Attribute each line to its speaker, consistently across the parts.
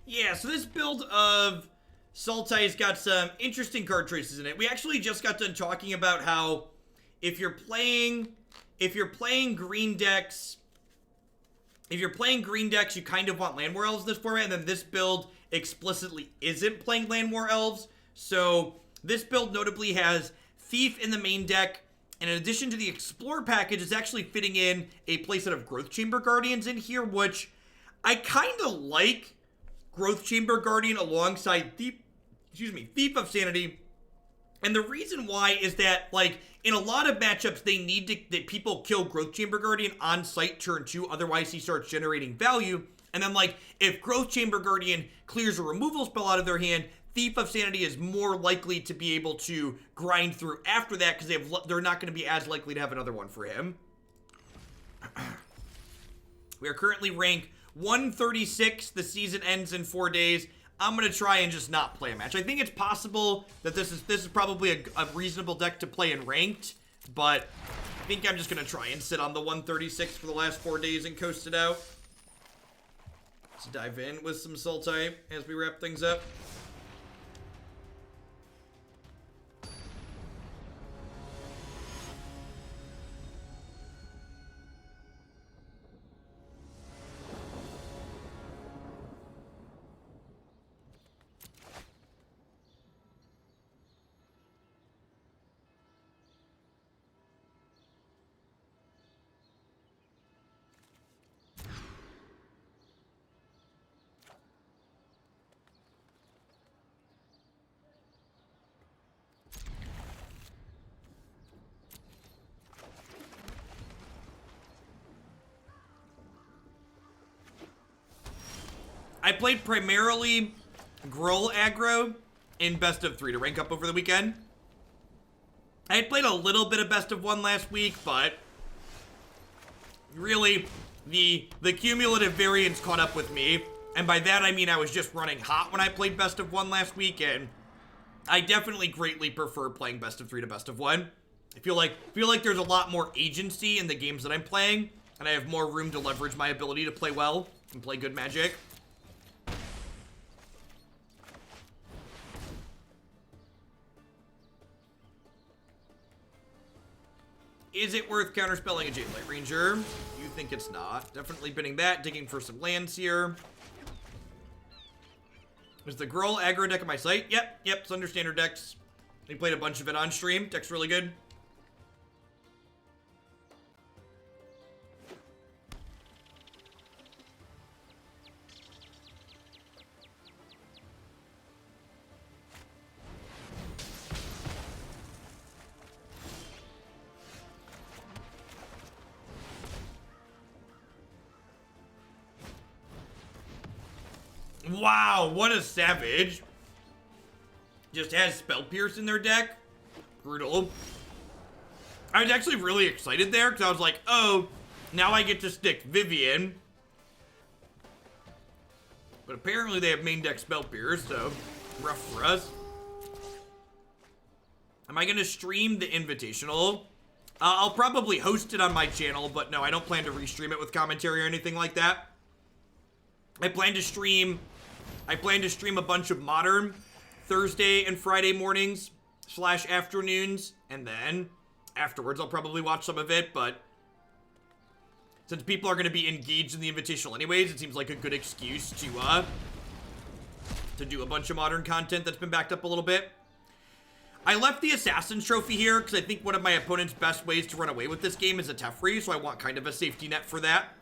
Speaker 1: Yeah, so this build of Sultai's got some interesting card choices in it. We actually just got done talking about how if you're playing green decks, you kind of want Land War Elves in this format, and then this build explicitly isn't playing Land War Elves. So this build notably has Thief in the main deck, and in addition to the Explorer package, it's actually fitting in a playset of Growth Chamber Guardians in here, which I kind of like. Growth Chamber Guardian alongside Thief of Sanity. And the reason why is that, like, in a lot of matchups, they need that people kill Growth Chamber Guardian on site turn 2, otherwise he starts generating value. And then, like, if Growth Chamber Guardian clears a removal spell out of their hand, Thief of Sanity is more likely to be able to grind through after that, because they're not going to be as likely to have another one for him. We are currently ranked 136. The season ends in 4 days. I'm going to try and just not play a match. I think it's possible that this is probably a reasonable deck to play in ranked, but I think I'm just going to try and sit on the 136 for the last 4 days and coast it out. Let's dive in with some Sultai as we wrap things up. I played primarily Gruul aggro in best of 3 to rank up over the weekend. I had played a little bit of best of 1 last week, but really the cumulative variance caught up with me. And by that I mean I was just running hot when I played best of 1 last week, and I definitely greatly prefer playing best of 3 to best of 1. I feel like there's a lot more agency in the games that I'm playing, and I have more room to leverage my ability to play well and play good Magic. Is it worth counterspelling a Jadelight Ranger? You think it's not. Definitely bidding that, digging for some lands here. Is the Gruul aggro deck on my site? Yep, it's under standard decks. We played a bunch of it on stream. Deck's really good. Wow, what a savage. Just has Spell Pierce in their deck. Brutal. I was actually really excited there because I was like, oh, now I get to stick Vivien. But apparently they have main deck Spell Pierce, so rough for us. Am I going to stream the Invitational? I'll probably host it on my channel, but no, I don't plan to restream it with commentary or anything like that. I plan to stream a bunch of Modern Thursday and Friday mornings / afternoons, and then afterwards I'll probably watch some of it, but since people are going to be engaged in the Invitational anyways, it seems like a good excuse to do a bunch of Modern content that's been backed up a little bit. I left the Assassin's Trophy here because I think one of my opponent's best ways to run away with this game is a Teferi, so I want kind of a safety net for that.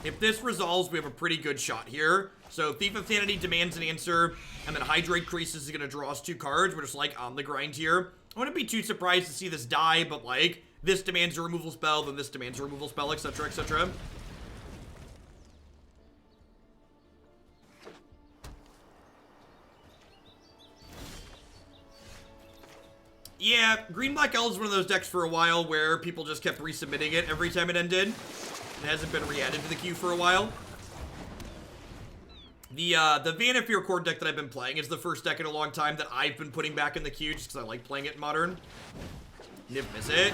Speaker 1: If this resolves, we have a pretty good shot here. So Thief of Sanity demands an answer, and then Hydroid Krasis is going to draw us 2 cards. We're just, like, on the grind here. I wouldn't be too surprised to see this die, but, like, this demands a removal spell, then this demands a removal spell, etc., etc. Yeah, Green-Black Elves is one of those decks for a while where people just kept resubmitting it every time it ended. It hasn't been re-added to the queue for a while. The Vannifear core deck that I've been playing is the first deck in a long time that I've been putting back in the queue just because I like playing it in Modern. Nip miss it.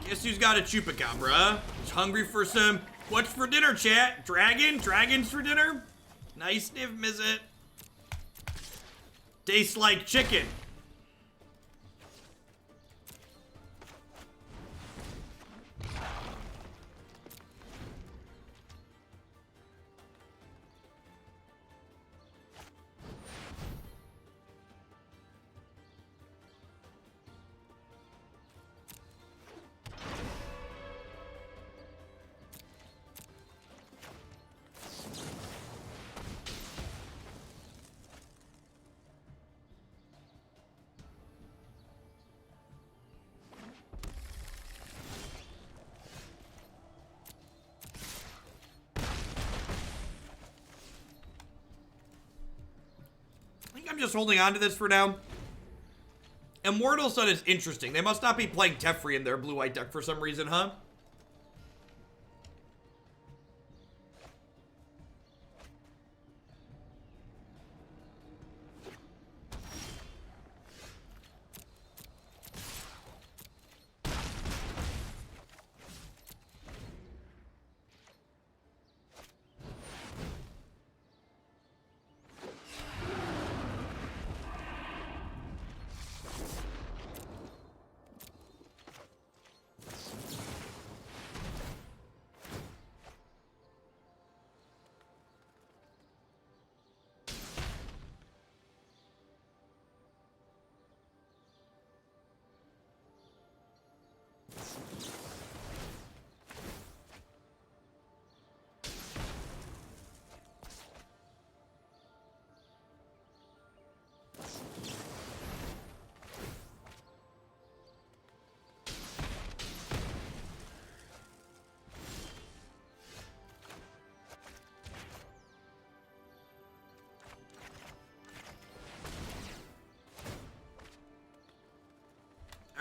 Speaker 1: Guess who's got a Chupacabra? He's hungry for some What's for dinner, chat? Dragon? Dragons for dinner? Nice sniff, miss it. Tastes like chicken. I'm just holding on to this for now. Immortal Sun is interesting. They must not be playing Teferi in their blue-white deck for some reason, huh?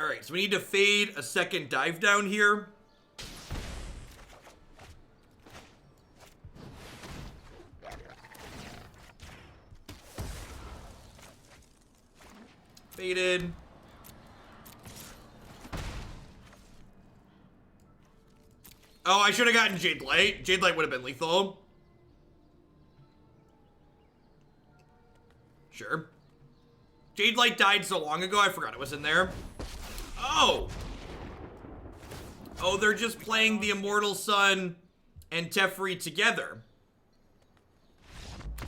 Speaker 1: Alright, so we need to fade a second dive down here. Faded. Oh, I should have gotten Jadelight. Jadelight would have been lethal. Sure. Jadelight died so long ago, I forgot it was in there. Oh! Oh, they're just playing the Immortal Sun and Teferi together.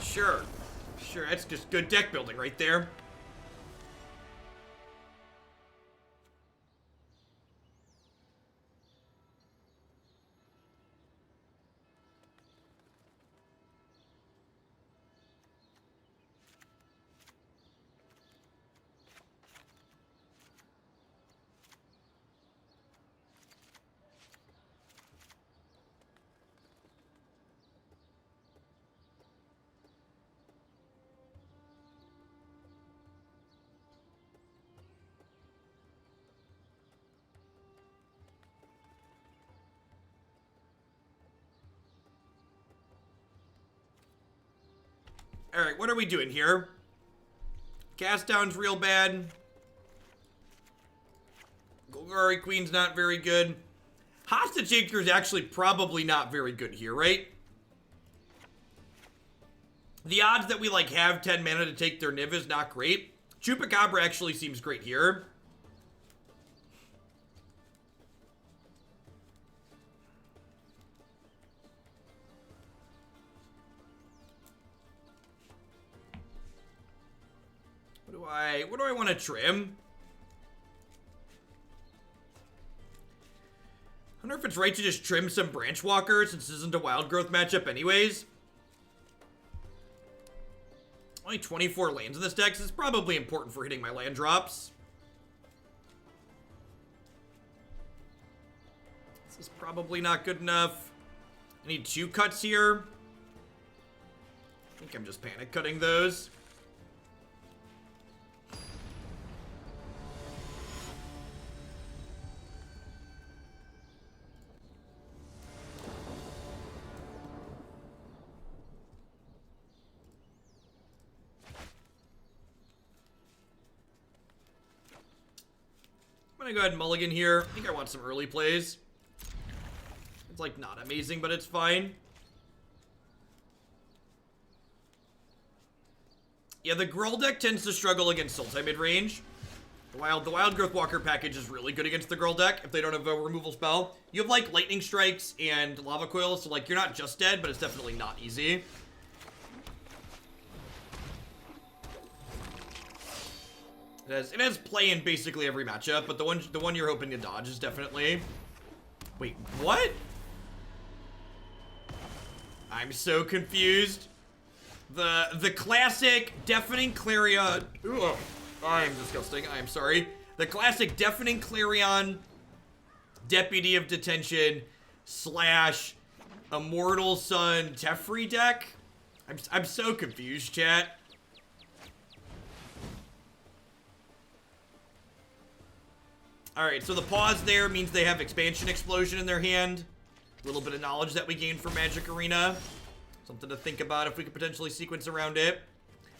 Speaker 1: Sure. Sure, that's just good deck building right there. Alright, what are we doing here? Cast down's real bad. Golgari Queen's not very good. Hostage Taker is actually probably not very good here, right? The odds that we, like, have 10 mana to take their Niv is not great. Chupacabra actually seems great here. What do I want to trim? I wonder if it's right to just trim some Branchwalker since this isn't a Wildgrowth matchup anyways. Only 24 lands in this deck, so it's probably important for hitting my land drops. This is probably not good enough. I need 2 cuts here. I think I'm just panic cutting those. I'm gonna go ahead and mulligan here. I think I want some early plays. It's like not amazing, but it's fine. Yeah, the Gruul deck tends to struggle against Sultai mid-range. The Wildgrowth Walker package is really good against the Gruul deck if they don't have a removal spell. You have, like, Lightning Strikes and Lava Coils, so, like, you're not just dead, but it's definitely not easy. It has play in basically every matchup, but the one you're hoping to dodge is definitely... Wait, what? I'm so confused. The classic Deafening Clarion... Ugh, I am disgusting. I am sorry. The classic Deafening Clarion Deputy of Detention / Immortal Sun Teferi deck? I'm so confused, chat. Alright, so the pause there means they have Expansion Explosion in their hand. A little bit of knowledge that we gained from Magic Arena. Something to think about if we could potentially sequence around it.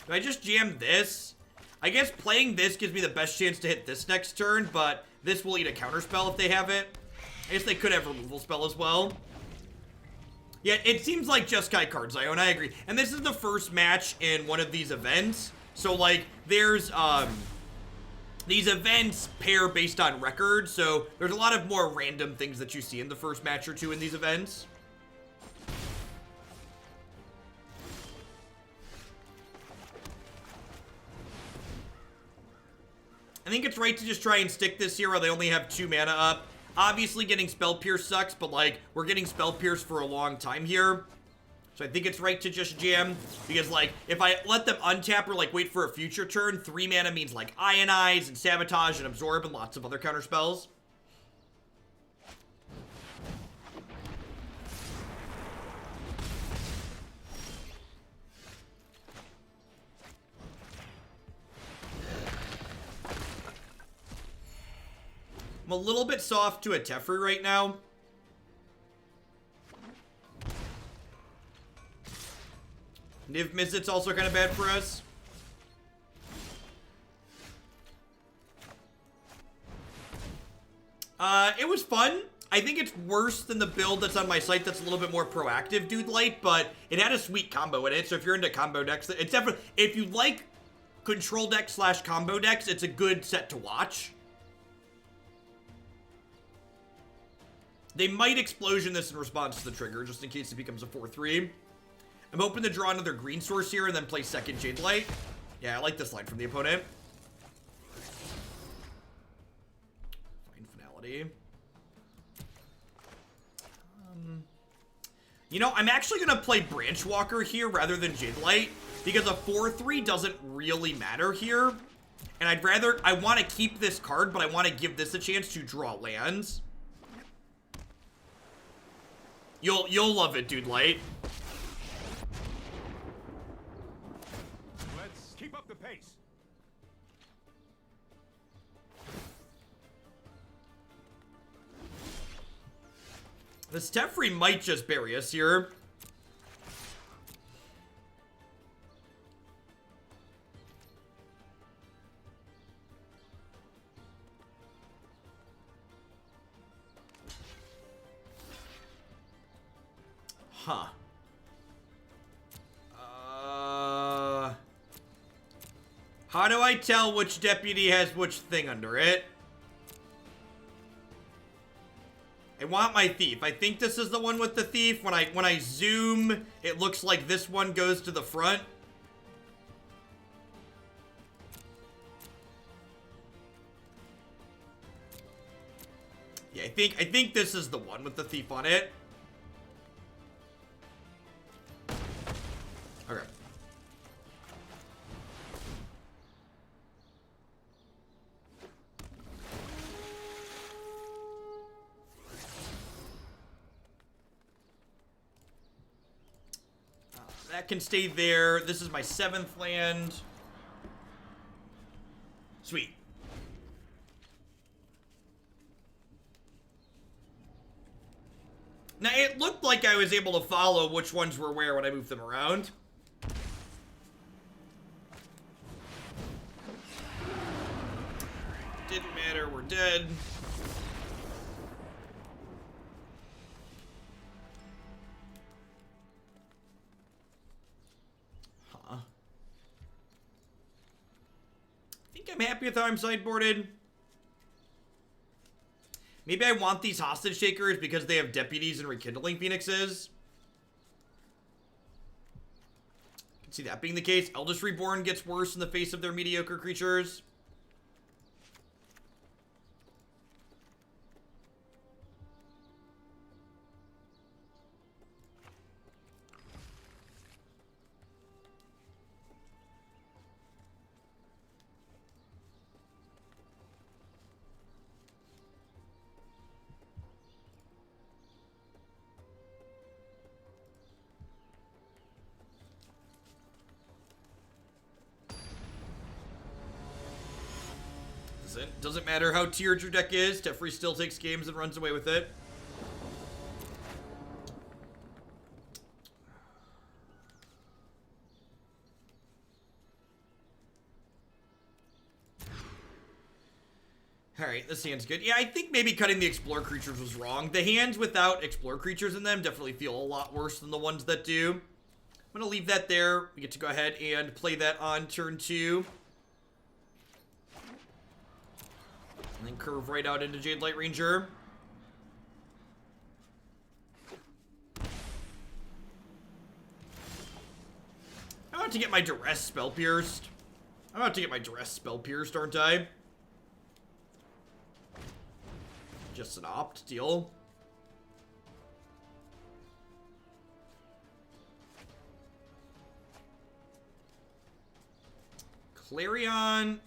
Speaker 1: Do I just jam this? I guess playing this gives me the best chance to hit this next turn, but this will eat a counterspell if they have it. I guess they could have removal spell as well. Yeah, it seems like just Kai card, Zion, I agree. And this is the first match in one of these events. So, like, there's, these events pair based on record, so there's a lot of more random things that you see in the first match or two in these events. I think it's right to just try and stick this here while they only have 2 mana up. Obviously, getting Spell Pierce sucks, but, like, we're getting Spell Pierce for a long time here. So I think it's right to just jam, because, like, if I let them untap or, like, wait for a future turn, 3 mana means, like, Ionize and Sabotage and Absorb and lots of other counter spells. I'm a little bit soft to a Teferi right now. Niv Mizzet's also kind of bad for us. It was fun. I think it's worse than the build that's on my site that's a little bit more proactive, Dude Light, but it had a sweet combo in it, so if you're into combo decks, it's definitely... If you like control deck / combo decks, it's a good set to watch. They might Explosion this in response to the trigger, just in case it becomes a 4/3. I'm hoping to draw another green source here and then play second Jadelight. Yeah, I like this line from the opponent. Fine Finality. You know, I'm actually going to play Branchwalker here rather than Jadelight, because a 4/3 doesn't really matter here. And I want to keep this card, but I want to give this a chance to draw lands. You'll love it, Dude Light.
Speaker 2: Let's keep up the pace.
Speaker 1: This Teferi might just bury us here. Huh. How do I tell which deputy has which thing under it? I want my thief. I think this is the one with the thief. When I zoom, it looks like this one goes to the front. Yeah, I think this is the one with the thief on it. Okay. That can stay there. This is my 7th land. Sweet. Now, it looked like I was able to follow which ones were where when I moved them around. Didn't matter, we're dead. think I'm happy with how I'm sideboarded. Maybe I want these hostage takers because they have deputies and rekindling phoenixes. I can see that being the case. Eldest Reborn gets worse in the face of their mediocre creatures. Doesn't matter how tiered your deck is, Teferi still takes games and runs away with it. Alright, this hand's good. Yeah, I think maybe cutting the Explore creatures was wrong. The hands without Explore creatures in them definitely feel a lot worse than the ones that do. I'm gonna leave that there. We get to go ahead and play that on turn 2. And then curve right out into Jadelight Ranger. I'm about to get my Duress spell pierced. Aren't I? Just an opt deal. Clarion,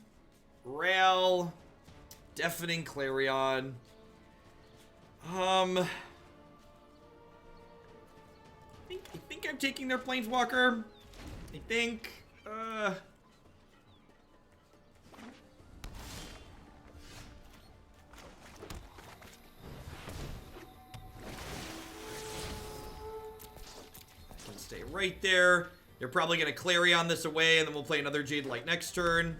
Speaker 1: Rail, Deafening Clarion. I think I'm taking their Planeswalker. I think, can stay right there. They're probably going to Clarion this away, and then we'll play another Jadelight next turn.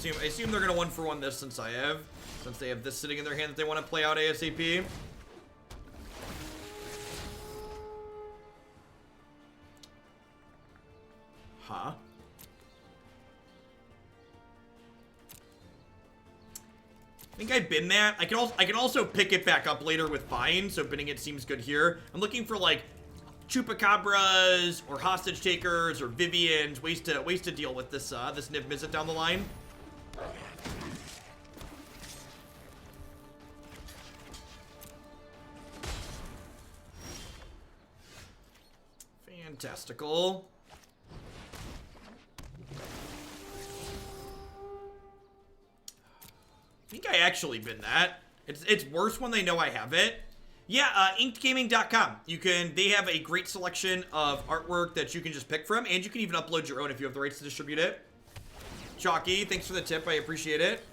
Speaker 1: I assume they're going to 1-for-1 this since they have this sitting in their hand that they want to play out ASAP. Huh? I think I bin that. I can also pick it back up later with Vine, so binning it seems good here. I'm looking for like Chupacabras or hostage takers or Viviens, ways to deal with this this Niv Mizzet down the line. Fantastical. I think I actually bin that. It's worse when they know I have it. Yeah, inkedgaming.com. They have a great selection of artwork that you can just pick from, and you can even upload your own if you have the rights to distribute it. Chalky, thanks for the tip. I appreciate it.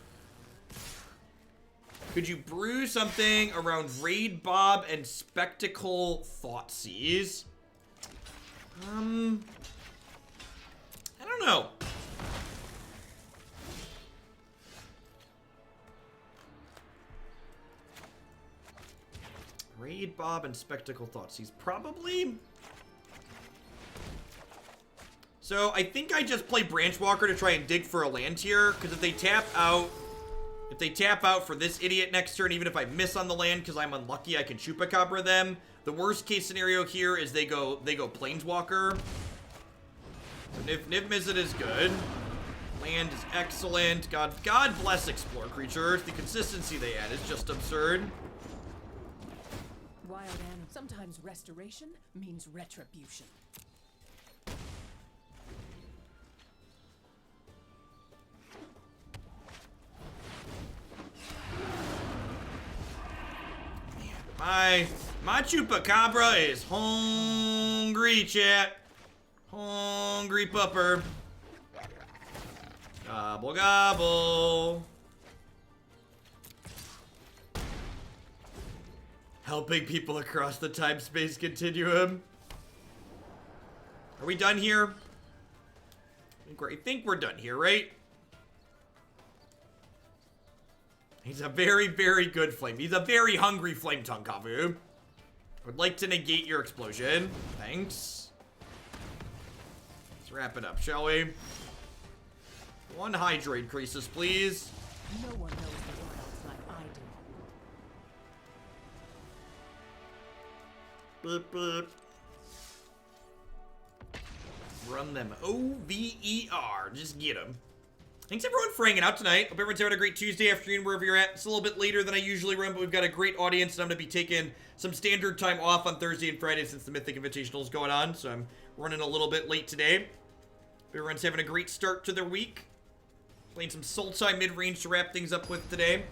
Speaker 1: Could you brew something around Raid Bob and Spectacle Thoughtseize? I don't know. Raid Bob and Spectacle Thoughtseize, probably. So I think I just play Branchwalker to try and dig for a land here, because if they tap out for this idiot next turn, even if I miss on the land because I'm unlucky, I can Chupacabra them. The worst case scenario here is they go Planeswalker. So Niv Mizzet is good. Land is excellent. God bless Explore creatures. The consistency they add is just absurd.
Speaker 2: Wild animal. Sometimes restoration means retribution. My Chupacabra is hungry, chat. Hungry pupper. Gobble, gobble. Helping people across the time-space continuum. Are we done here? I think we're done here, right? He's a very, very good flame. He's a very hungry flame tongue, Kavu. I would like to negate your explosion. Thanks.
Speaker 1: Let's wrap it up, shall we? One Hydroid Krasis, please.
Speaker 3: No one knows the wilds like I do.
Speaker 1: Boop, boop. Run them O-V-E-R. Just get them. Thanks everyone for hanging out tonight. Hope everyone's having a great Tuesday afternoon wherever you're at. It's a little bit later than I usually run, but we've got a great audience, and I'm going to be taking some standard time off on Thursday and Friday since the Mythic Invitational is going on, so I'm running a little bit late today. Hope everyone's having a great start to their week. Playing some Sultai mid-range to wrap things up with today.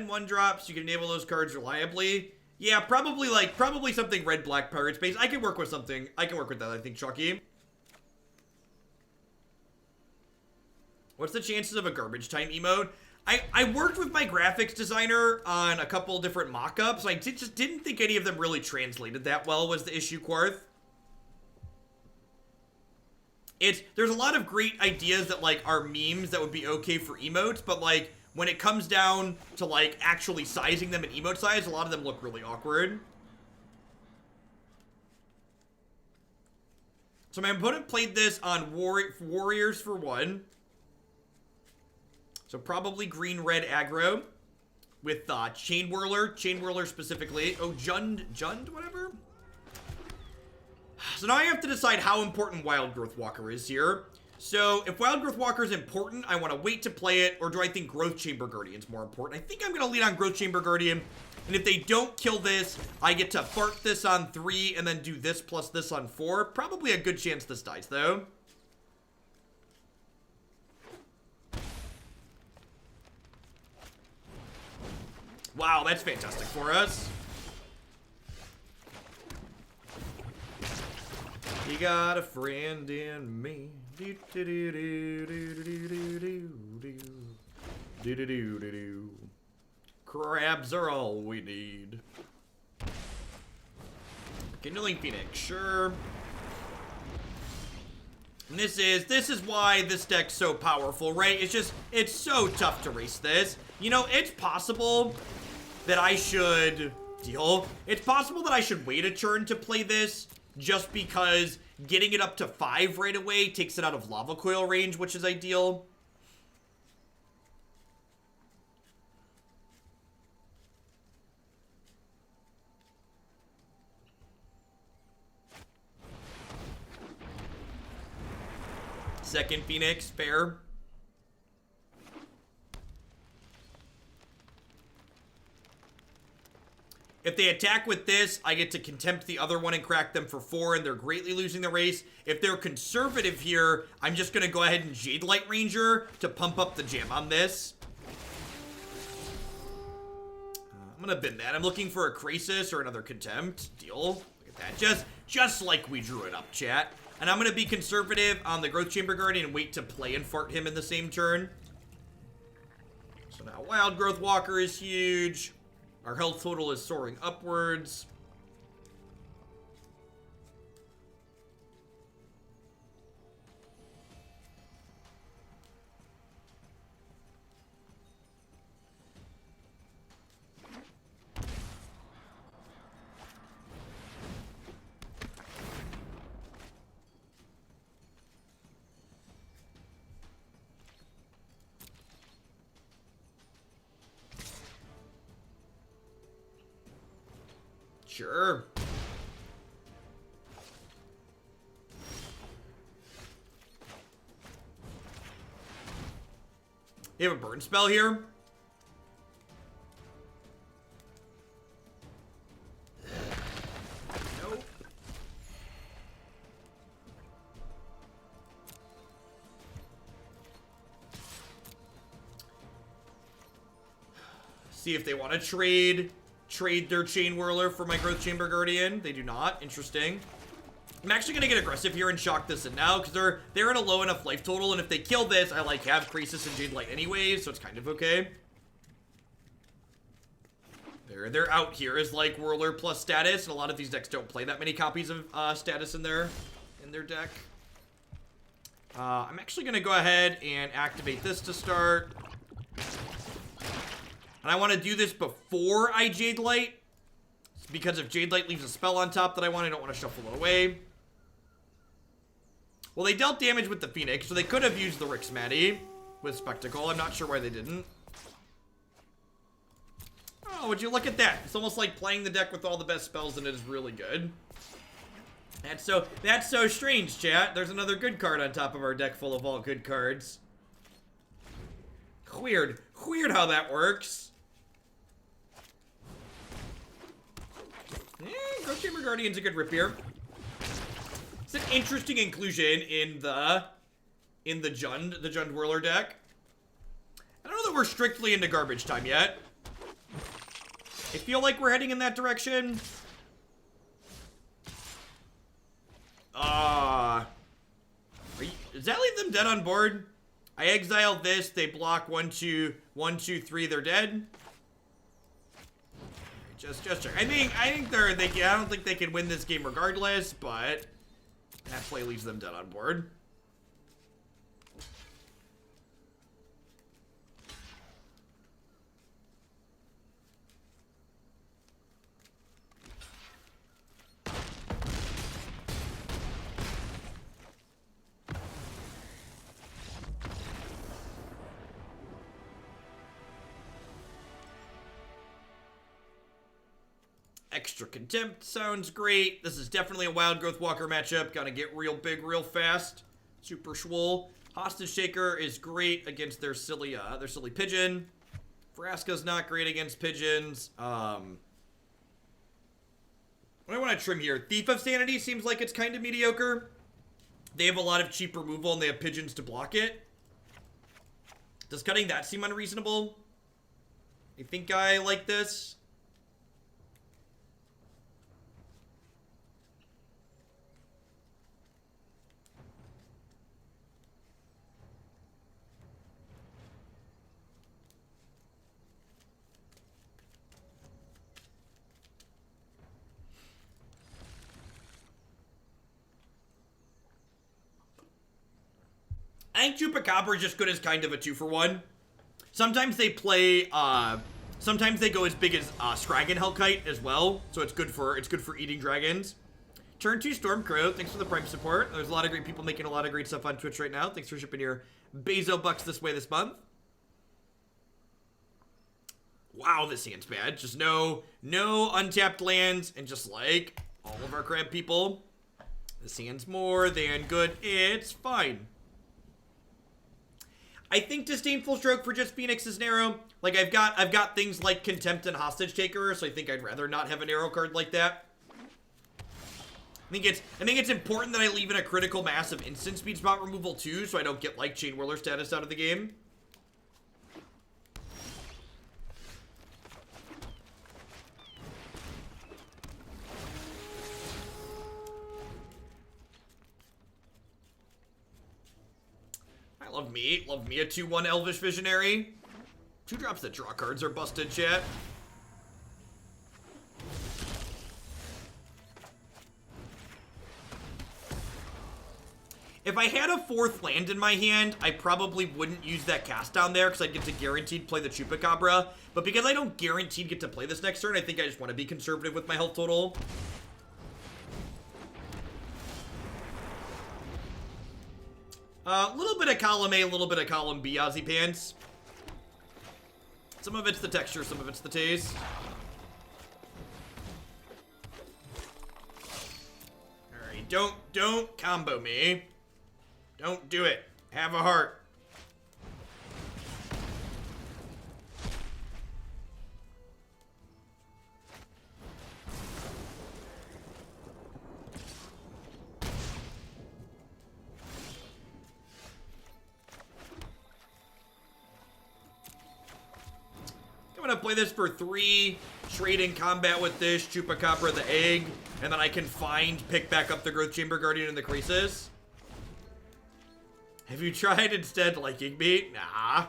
Speaker 1: One drops, you can enable those cards reliably. Yeah, probably something red-black Pirates based. I can work with something. I can work with that, I think, Chucky. What's the chances of a garbage time emote? I worked with my graphics designer on a couple different mock-ups. I just didn't think any of them really translated that well, was the issue, Quarth. There's a lot of great ideas that, like, are memes that would be okay for emotes, but, like, when it comes down to, like, actually sizing them in emote size, a lot of them look really awkward. So my opponent played this on Warriors for 1. So probably green-red aggro with Chain Whirler specifically. Oh, Jund, whatever. So now I have to decide how important Wildgrowth Walker is here. So if Wildgrowth Walker is important, I want to wait to play it, or do I think Growth Chamber Guardian's more important? I think I'm going to lean on Growth Chamber Guardian, and if they don't kill this, I get to fart this on 3 and then do this plus this on 4. Probably a good chance this dies, though. Wow, that's fantastic for us. You got a friend in me. Crabs are all we need. Kindling Phoenix, sure. And this is why this deck's so powerful, right? It's so tough to race this. You know, it's possible that I should It's possible that I should wait a turn to play this, just because getting it up to 5 right away takes it out of Lava Coil range, which is ideal. Second Phoenix, fair. If they attack with this, I get to Contempt the other one and crack them for 4, and they're greatly losing the race. If they're conservative here, I'm just going to go ahead and Jadelight Ranger to pump up the jam on this. I'm going to bin that. I'm looking for a Krasis or another Contempt. Deal. Look at that. Just like we drew it up, chat. And I'm going to be conservative on the Growth Chamber Guardian and wait to play and fart him in the same turn. So now Wildgrowth Walker is huge. Our health total is soaring upwards. Sure. You have a burn spell here? Nope. See if they want to trade their Chain Whirler for my Growth Chamber Guardian. They do not. Interesting. I'm actually going to get aggressive here and shock this in now, because they're in a low enough life total, and if they kill this, I like have Krasis and Jadelight anyways, so it's kind of okay. They're out here as like Whirler plus status, and a lot of these decks don't play that many copies of status in their deck. I'm actually going to go ahead and activate this to start. And I want to do this before I Jadelight. Because if Jadelight leaves a spell on top that I don't want to shuffle it away. Well, they dealt damage with the Phoenix, so they could have used the Rixmati with Spectacle. I'm not sure why they didn't. Oh, would you look at that? It's almost like playing the deck with all the best spells, and it is really good. That's so strange, chat. There's another good card on top of our deck full of all good cards. Weird. Weird how that works. Growth Chamber Guardian's a good rip here. It's an interesting inclusion in the Jund Whirler deck. I don't know that we're strictly into garbage time yet. I feel like we're heading in that direction. Does that leave them dead on board? I exile this, they block 1, 2, 1, 2, 3, they're dead. Just check. I think I don't think they can win this game regardless, but that play leaves them dead on board. Extra Contempt sounds great. This is definitely a Wildgrowth Walker matchup. Gotta get real big real fast. Super Schwoll. Hostage Shaker is great against their silly pigeon. Vraska's not great against pigeons. What do I want to trim here? Thief of Sanity seems like it's kind of mediocre. They have a lot of cheap removal and they have pigeons to block it. Does cutting that seem unreasonable? You think I like this? I think Chupacabra is just good as kind of a 2-for-1. Sometimes they play, sometimes they go as big as Scraggan Hellkite as well, so it's good for eating dragons. Turn 2 Stormcrow, thanks for the Prime support. There's a lot of great people making a lot of great stuff on Twitch right now. Thanks for shipping your Bezo bucks this way this month. Wow, this hand's bad. Just no untapped lands, and just like all of our crab people, this hand's more than good. It's fine. I think Disdainful Stroke for just Phoenix is narrow. Like I've got things like Contempt and Hostage Taker, so I think I'd rather not have a narrow card like that. I think it's important that I leave in a critical mass of instant speed spot removal too, so I don't get like Chain Whirler status out of the game. Love me a 2-1 Elvish Visionary. 2-drops that draw cards are busted, chat. If I had a 4th land in my hand, I probably wouldn't use that cast down there because I'd get to guaranteed play the Chupacabra. But because I don't guaranteed get to play this next turn, I think I just want to be conservative with my health total. A little bit of column A, a little bit of column B, Ozzy Pants. Some of it's the texture, some of it's the taste. Alright, don't combo me. Don't do it. Have a heart. I'm gonna play this for 3, trade in combat with this, Chupacabra the egg, and then I can pick back up the Growth Chamber Guardian and the Krasis. Have you tried instead liking me? Nah.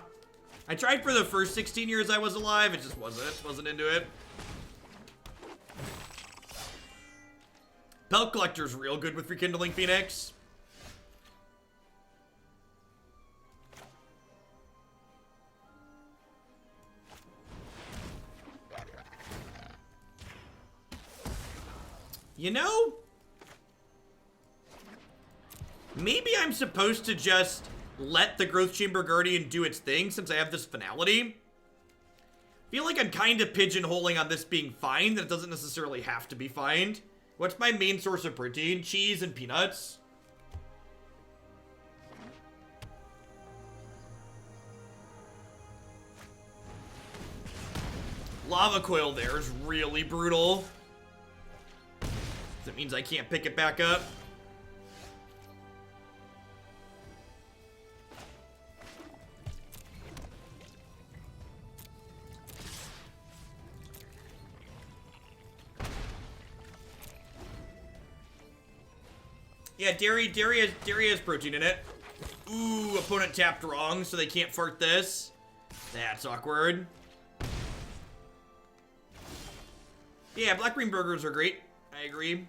Speaker 1: I tried for the first 16 years I was alive, it just wasn't into it. Pelt Collector's real good with Rekindling Phoenix. You know, maybe I'm supposed to just let the Growth Chamber Guardian do its thing since I have this Finality. I feel like I'm kind of pigeonholing on this being fine, that it doesn't necessarily have to be fined. What's my main source of protein? Cheese and peanuts. Lava coil there is really brutal. That means I can't pick it back up. Yeah, dairy has protein in it. Ooh, opponent tapped wrong, so they can't fart this. That's awkward. Yeah, black bean burgers are great. I agree.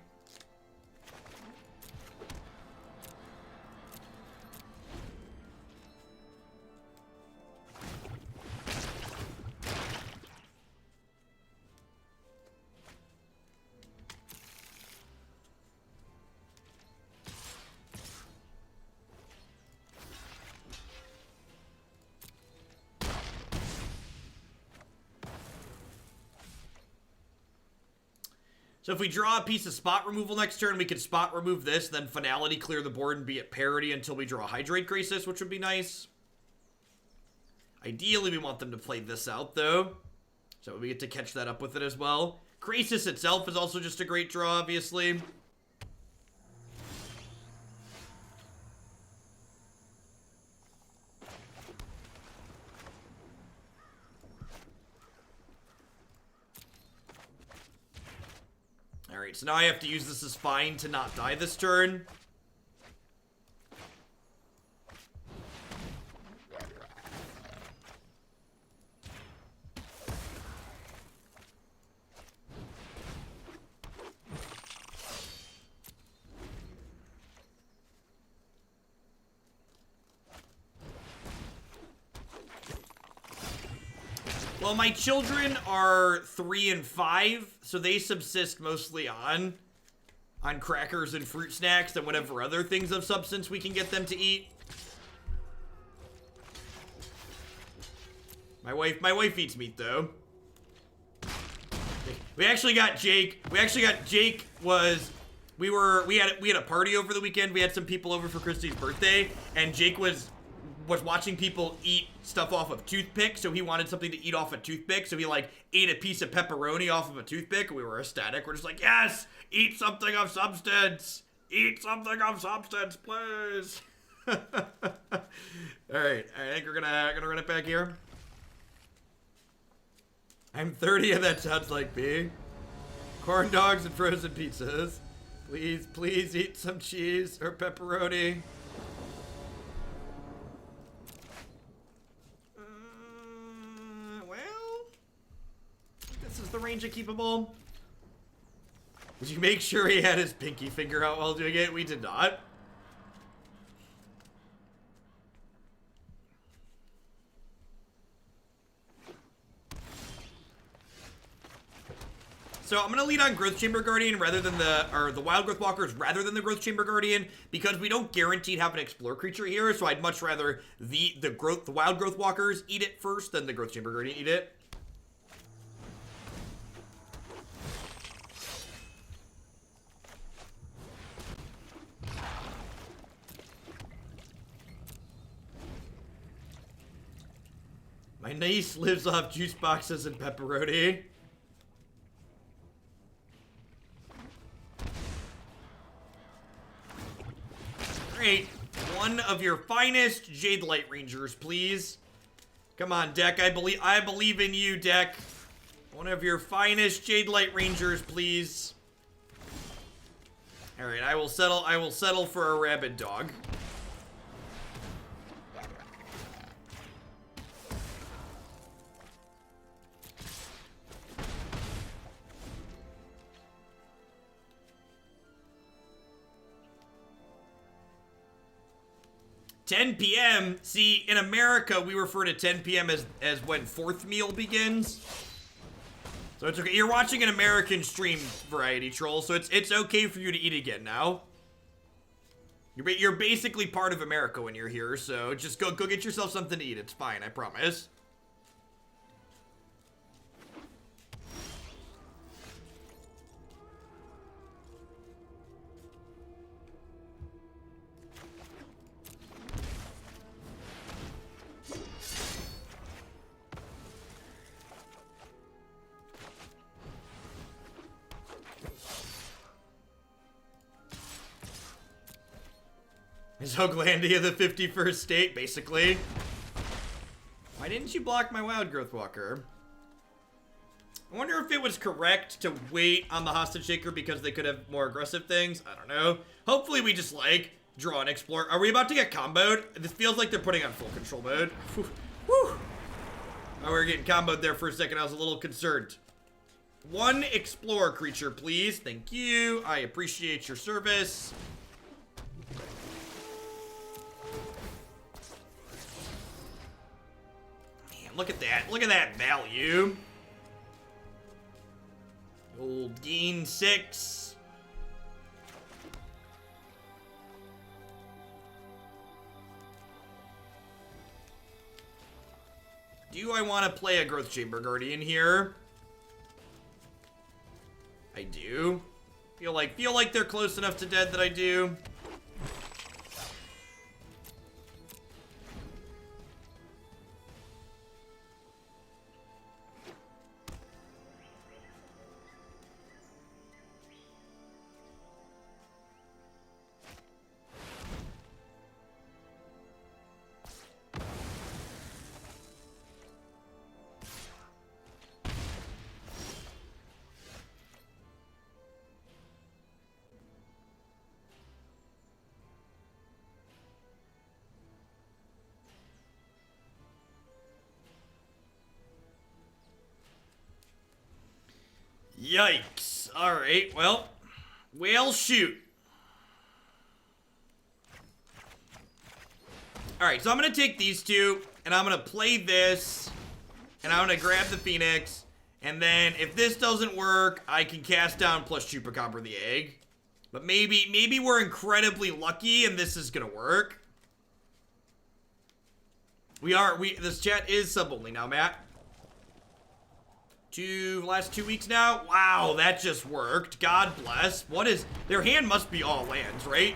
Speaker 1: So if we draw a piece of spot removal next turn, we can spot remove this, then Finality clear the board and be at parity until we draw Hydroid Krasis, which would be nice. Ideally, we want them to play this out, though. So we get to catch that up with it as well. Krasis itself is also just a great draw, obviously. Alright, so now I have to use this as fine to not die this turn. Well, my children are 3 and 5, so they subsist mostly on crackers and fruit snacks and whatever other things of substance we can get them to eat. My wife eats meat though. We actually got Jake. We had a party over the weekend. We had some people over for Christy's birthday, and Jake was watching people eat stuff off of toothpicks, so he wanted something to eat off a toothpick, so he like ate a piece of pepperoni off of a toothpick. We were ecstatic. We're just like, yes, eat something of substance. Eat something of substance, please. All right, I think we're gonna run it back here. I'm 30 and that sounds like me. Corn dogs and frozen pizzas. Please eat some cheese or pepperoni. This is the Ranger keepable. Did you make sure he had his pinky finger out while doing it? We did not. So I'm gonna lead on Growth Chamber Guardian rather than the Wildgrowth Walkers rather than the Growth Chamber Guardian, because we don't guaranteed have an Explore creature here. So I'd much rather the Wildgrowth Walkers eat it first than the Growth Chamber Guardian eat it. My niece lives off juice boxes and pepperoni. Great. One of your finest Jadelight Rangers, please. Come on, deck. I believe in you, deck. One of your finest Jadelight Rangers, please. All right, I will settle for a rabid dog. $10 p.m. See, in America, we refer to 10 p.m. as when fourth meal begins. So it's okay. You're watching an American stream, Variety Troll, so it's okay for you to eat again now. You're basically part of America when you're here, so just go get yourself something to eat. It's fine, I promise. Is Hoaglandia the 51st state, basically? Why didn't you block my Wildgrowth Walker? I wonder if it was correct to wait on the Hostage Taker because they could have more aggressive things. I don't know. Hopefully we just, like, draw and explore. Are we about to get comboed? This feels like they're putting on full control mode. Whew. Oh, we were getting comboed there for a second. I was a little concerned. One Explorer creature, please. Thank you. I appreciate your service. Look at that. Look at that value. Old gain 6. Do I want to play a Growth Chamber Guardian here? I do. Feel like they're close enough to dead that I do. Yikes. Alright, well, shoot. Alright, so I'm gonna take these two, and I'm gonna play this, and I'm gonna grab the Phoenix, and then if this doesn't work, I can cast down plus Chupacabra the egg. But maybe we're incredibly lucky and this is gonna work. This chat is sub-only now, Matt. Last 2 weeks now? Wow, that just worked. God bless. Their hand must be all lands, right?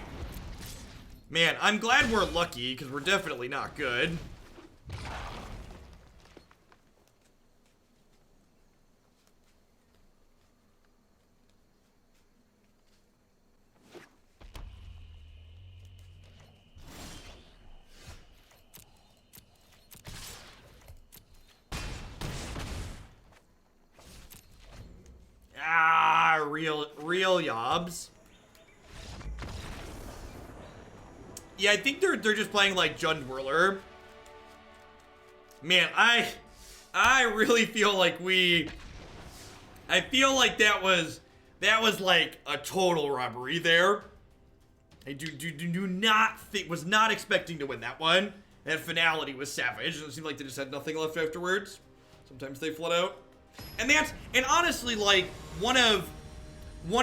Speaker 1: Man, I'm glad we're lucky, because we're definitely not good. Real yobs. Yeah, I think they're just playing like Jund Whirler. Man, I really feel like I feel like that was like a total robbery there. I do not think, was not expecting to win that one. That Finality was savage. It seemed like they just had nothing left afterwards. Sometimes they flood out. And honestly, like, one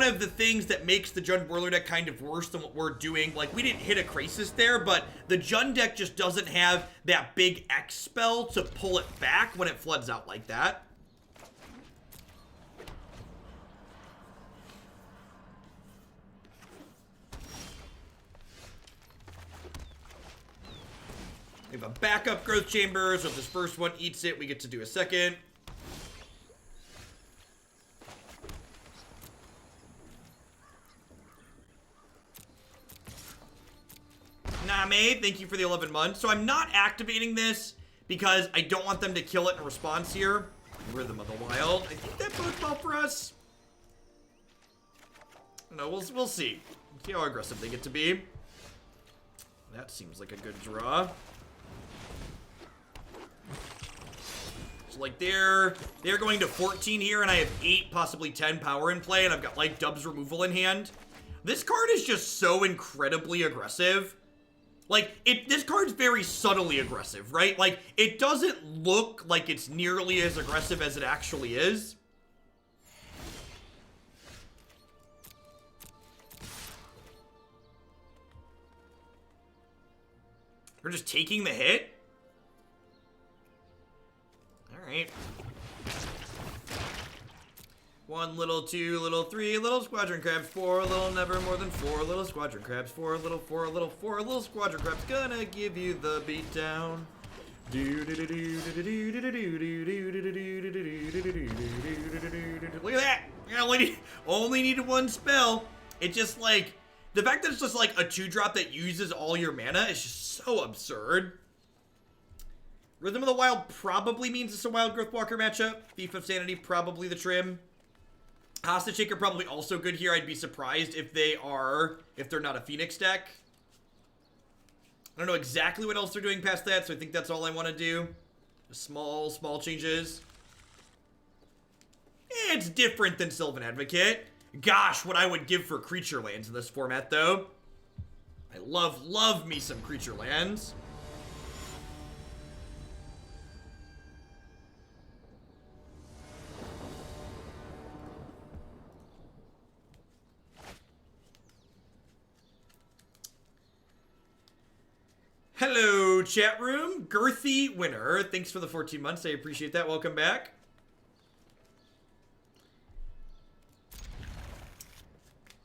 Speaker 1: of the things that makes the Jund Whirler deck kind of worse than what we're doing, like, we didn't hit a Krasis there, but the Jund deck just doesn't have that big X spell to pull it back when it floods out like that. We have a backup Growth Chamber, so if this first one eats it, we get to do a second. Name, thank you for the 11 months. So I'm not activating this because I don't want them to kill it in response here. Rhythm of the Wild. I think that bodes well for us. No, we'll see. See how aggressive they get to be. That seems like a good draw. So like they're going to 14 here, and I have 8, possibly 10 power in play, and I've got like Dub's removal in hand. This card is just so incredibly aggressive. Like, this card's very subtly aggressive, right? Like, it doesn't look like it's nearly as aggressive as it actually is. We're just taking the hit? Alright. 1 little, 2 little, 3 little squadron crabs, 4 little, never more than 4 little squadron crabs, 4 little, 4 little, 4 little squadron crabs, gonna give you the beatdown. Look at that! I only needed 1 spell. It just like, the fact that it's just like a 2-drop that uses all your mana is just so absurd. Rhythm of the Wild probably means it's a Wildgrowth Walker matchup. Thief of Sanity, probably the trim. Hostage Taker probably also good here. I'd be surprised if they're not a Phoenix deck. I don't know exactly what else they're doing past that, so I think that's all I want to do. Just small changes. It's different than Sylvan Advocate. Gosh, what I would give for creature lands in this format, though. I love me some creature lands. Hello, chat room. Girthy Winner. Thanks for the 14 months. I appreciate that. Welcome back.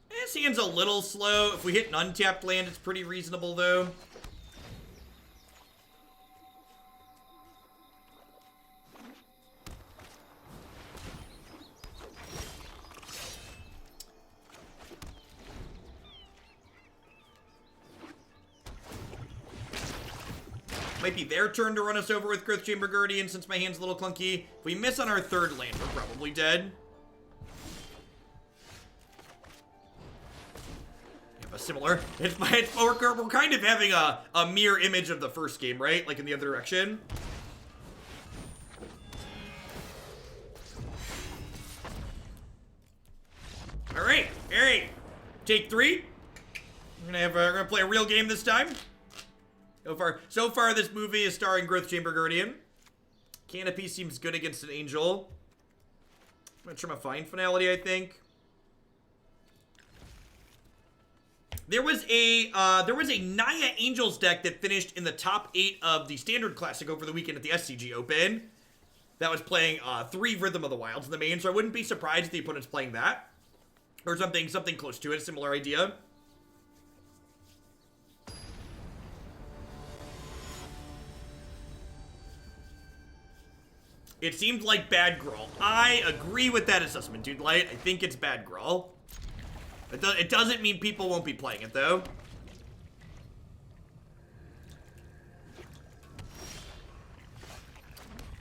Speaker 1: This hand's a little slow. If we hit an untapped land, it's pretty reasonable, though. Might be their turn to run us over with Growth Chamber Guardian since my hand's a little clunky. If we miss on our 3rd land, we're probably dead. We have a similar... we're kind of having a mirror image of the first game, right? Like in the other direction. Alright. Take 3. We're gonna play a real game this time. So far, this movie is starring Growth Chamber Guardian. Canopy seems good against an Angel. I'm gonna try my Find Finality, I think. There was a Naya Angels deck that finished in the top 8 of the Standard Classic over the weekend at the SCG Open. That was playing 3 Rhythm of the Wilds in the main, so I wouldn't be surprised if the opponent's playing that. Or something close to it, a similar idea. It seemed like bad Gruul. I agree with that assessment, Dude Light. I think it's bad Gruul. It doesn't mean people won't be playing it, though.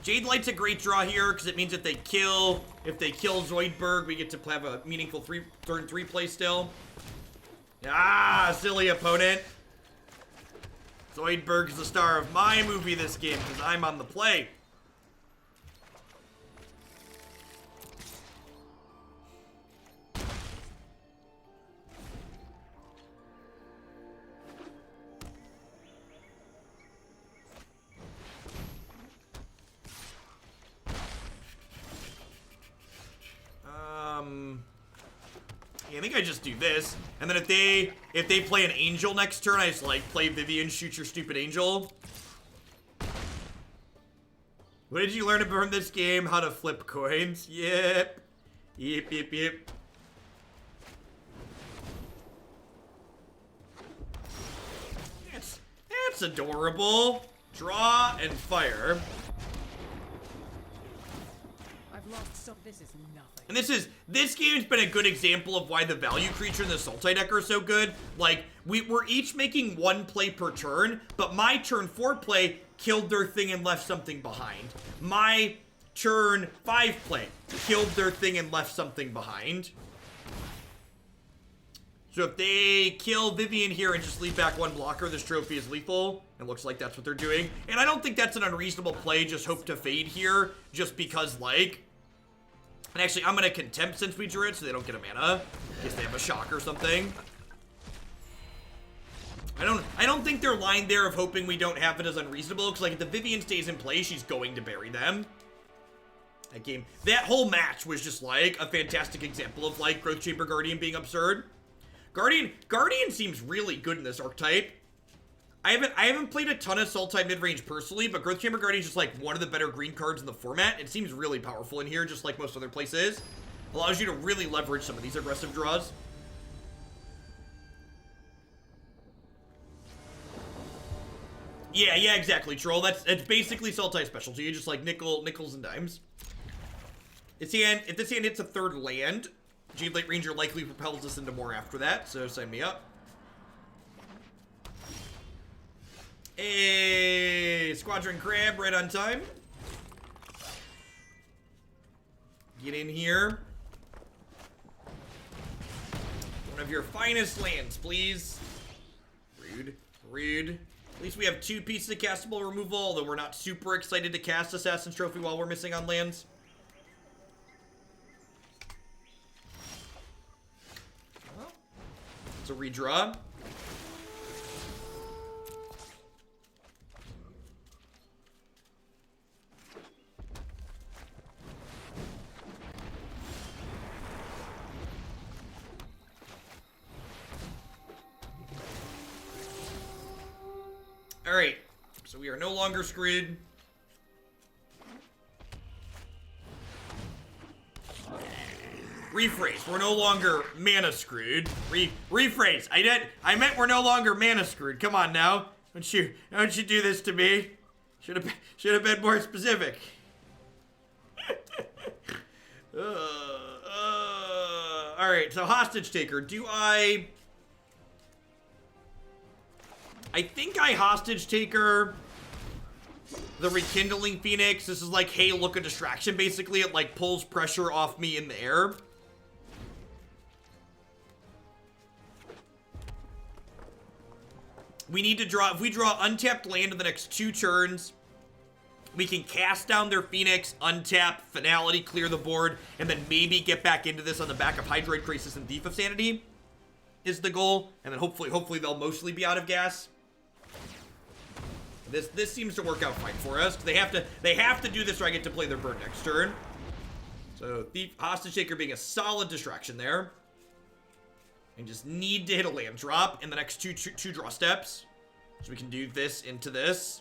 Speaker 1: Jadelight's a great draw here, because it means if they kill Zoidberg, we get to have a meaningful turn 3 play still. Ah, silly opponent. Zoidberg's the star of my movie this game, because I'm on the play. Yeah, I think I just do this, and then if they play an Angel next turn, I just like play Vivien, shoot your stupid Angel. What did you learn from this game? How to flip coins? Yep. That's adorable. Draw and fire.
Speaker 3: I've lost some. This is nothing.
Speaker 1: And this game's been a good example of why the value creature and the Sultai deck are so good. Like, we're each making 1 play per turn, but my turn 4 play killed their thing and left something behind. My turn 5 play killed their thing and left something behind. So if they kill Vivien here and just leave back 1 blocker, this trophy is lethal. It looks like that's what they're doing. And I don't think that's an unreasonable play, just hope to fade here, just because, like... And actually, I'm gonna Contempt since we drew it, so they don't get a mana. In case they have a shock or something. I don't think their line there of hoping we don't have it is unreasonable, because like if the Vivien stays in play, she's going to bury them. That whole match was just like a fantastic example of like Growth Chamber Guardian being absurd. Guardian seems really good in this archetype. I haven't played a ton of Sultai midrange personally, but Growth Chamber Guardian is just like one of the better green cards in the format. It seems really powerful in here, just like most other places. Allows you to really leverage some of these aggressive draws. Yeah, exactly, Troll. It's basically Sultai specialty. You just like nickels and dimes. If this hand hits a third land, Jadelight Ranger likely propels us into more after that, so sign me up. Hey, Squadron Crab, right on time. Get in here. One of your finest lands, please. Rude. At least we have 2 pieces of castable removal, although we're not super excited to cast Assassin's Trophy while we're missing on lands. It's a redraw. Alright, so we are no longer screwed. Rephrase, we're no longer mana screwed. Rephrase, I meant we're no longer mana screwed. Come on now. Don't you do this to me. Should have been more specific. Alright, so Hostage Taker. I think I Hostage Taker the Rekindling Phoenix. This is like, hey, look, a distraction, basically. It, like, pulls pressure off me in the air. We need to draw, if we draw untapped land in the next 2 turns, we can cast down their Phoenix, untap, Finality, clear the board, and then maybe get back into this on the back of Hydroid Krasis and Thief of Sanity is the goal. And then hopefully they'll mostly be out of gas. This seems to work out fine for us. They have to do this or I get to play their bird next turn. So Hostage Taker being a solid distraction there. And just need to hit a land drop in the next two draw steps. So we can do this into this.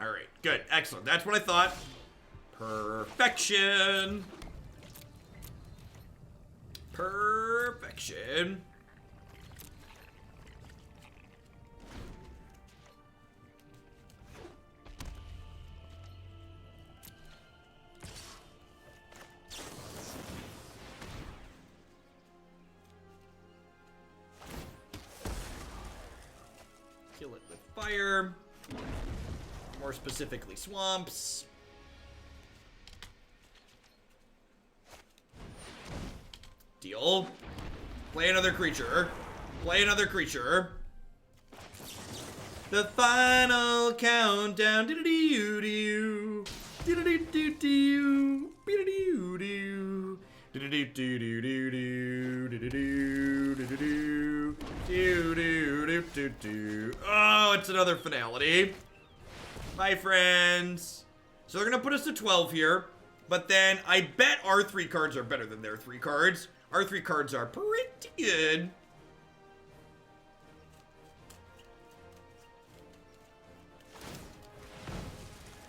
Speaker 1: Alright, good. Excellent. That's what I thought. Perfection. Perfection. Kill it with fire. More specifically, swamps. Deal. Play another creature. Play another creature. The final countdown. Do-do-do-do. Do-do-do-do-do. Do-do-do-do. Do-do-do-do-do. Do-do-do. Do-do-do-do-do. Oh, it's another Finality. Bye, friends. So they're going to put us to 12 here. But then I bet our 3 cards are better than their 3 cards. Our 3 cards are pretty good.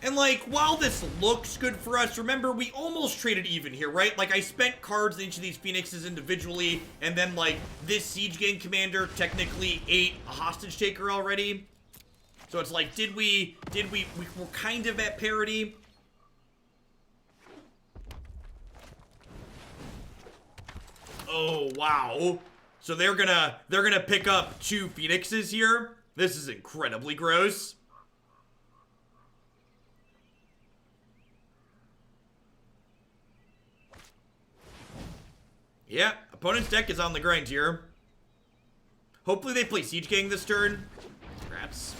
Speaker 1: And like, while this looks good for us, remember, we almost traded even here, right? Like, I spent cards in each of these Phoenixes individually. And then, like, this Siege Gang Commander technically ate a Hostage Taker already. So it's like, we were kind of at parity. Oh, wow. So they're gonna pick up 2 Phoenixes here. This is incredibly gross. Yeah, opponent's deck is on the grind here. Hopefully they play Siege Gang this turn. Congrats.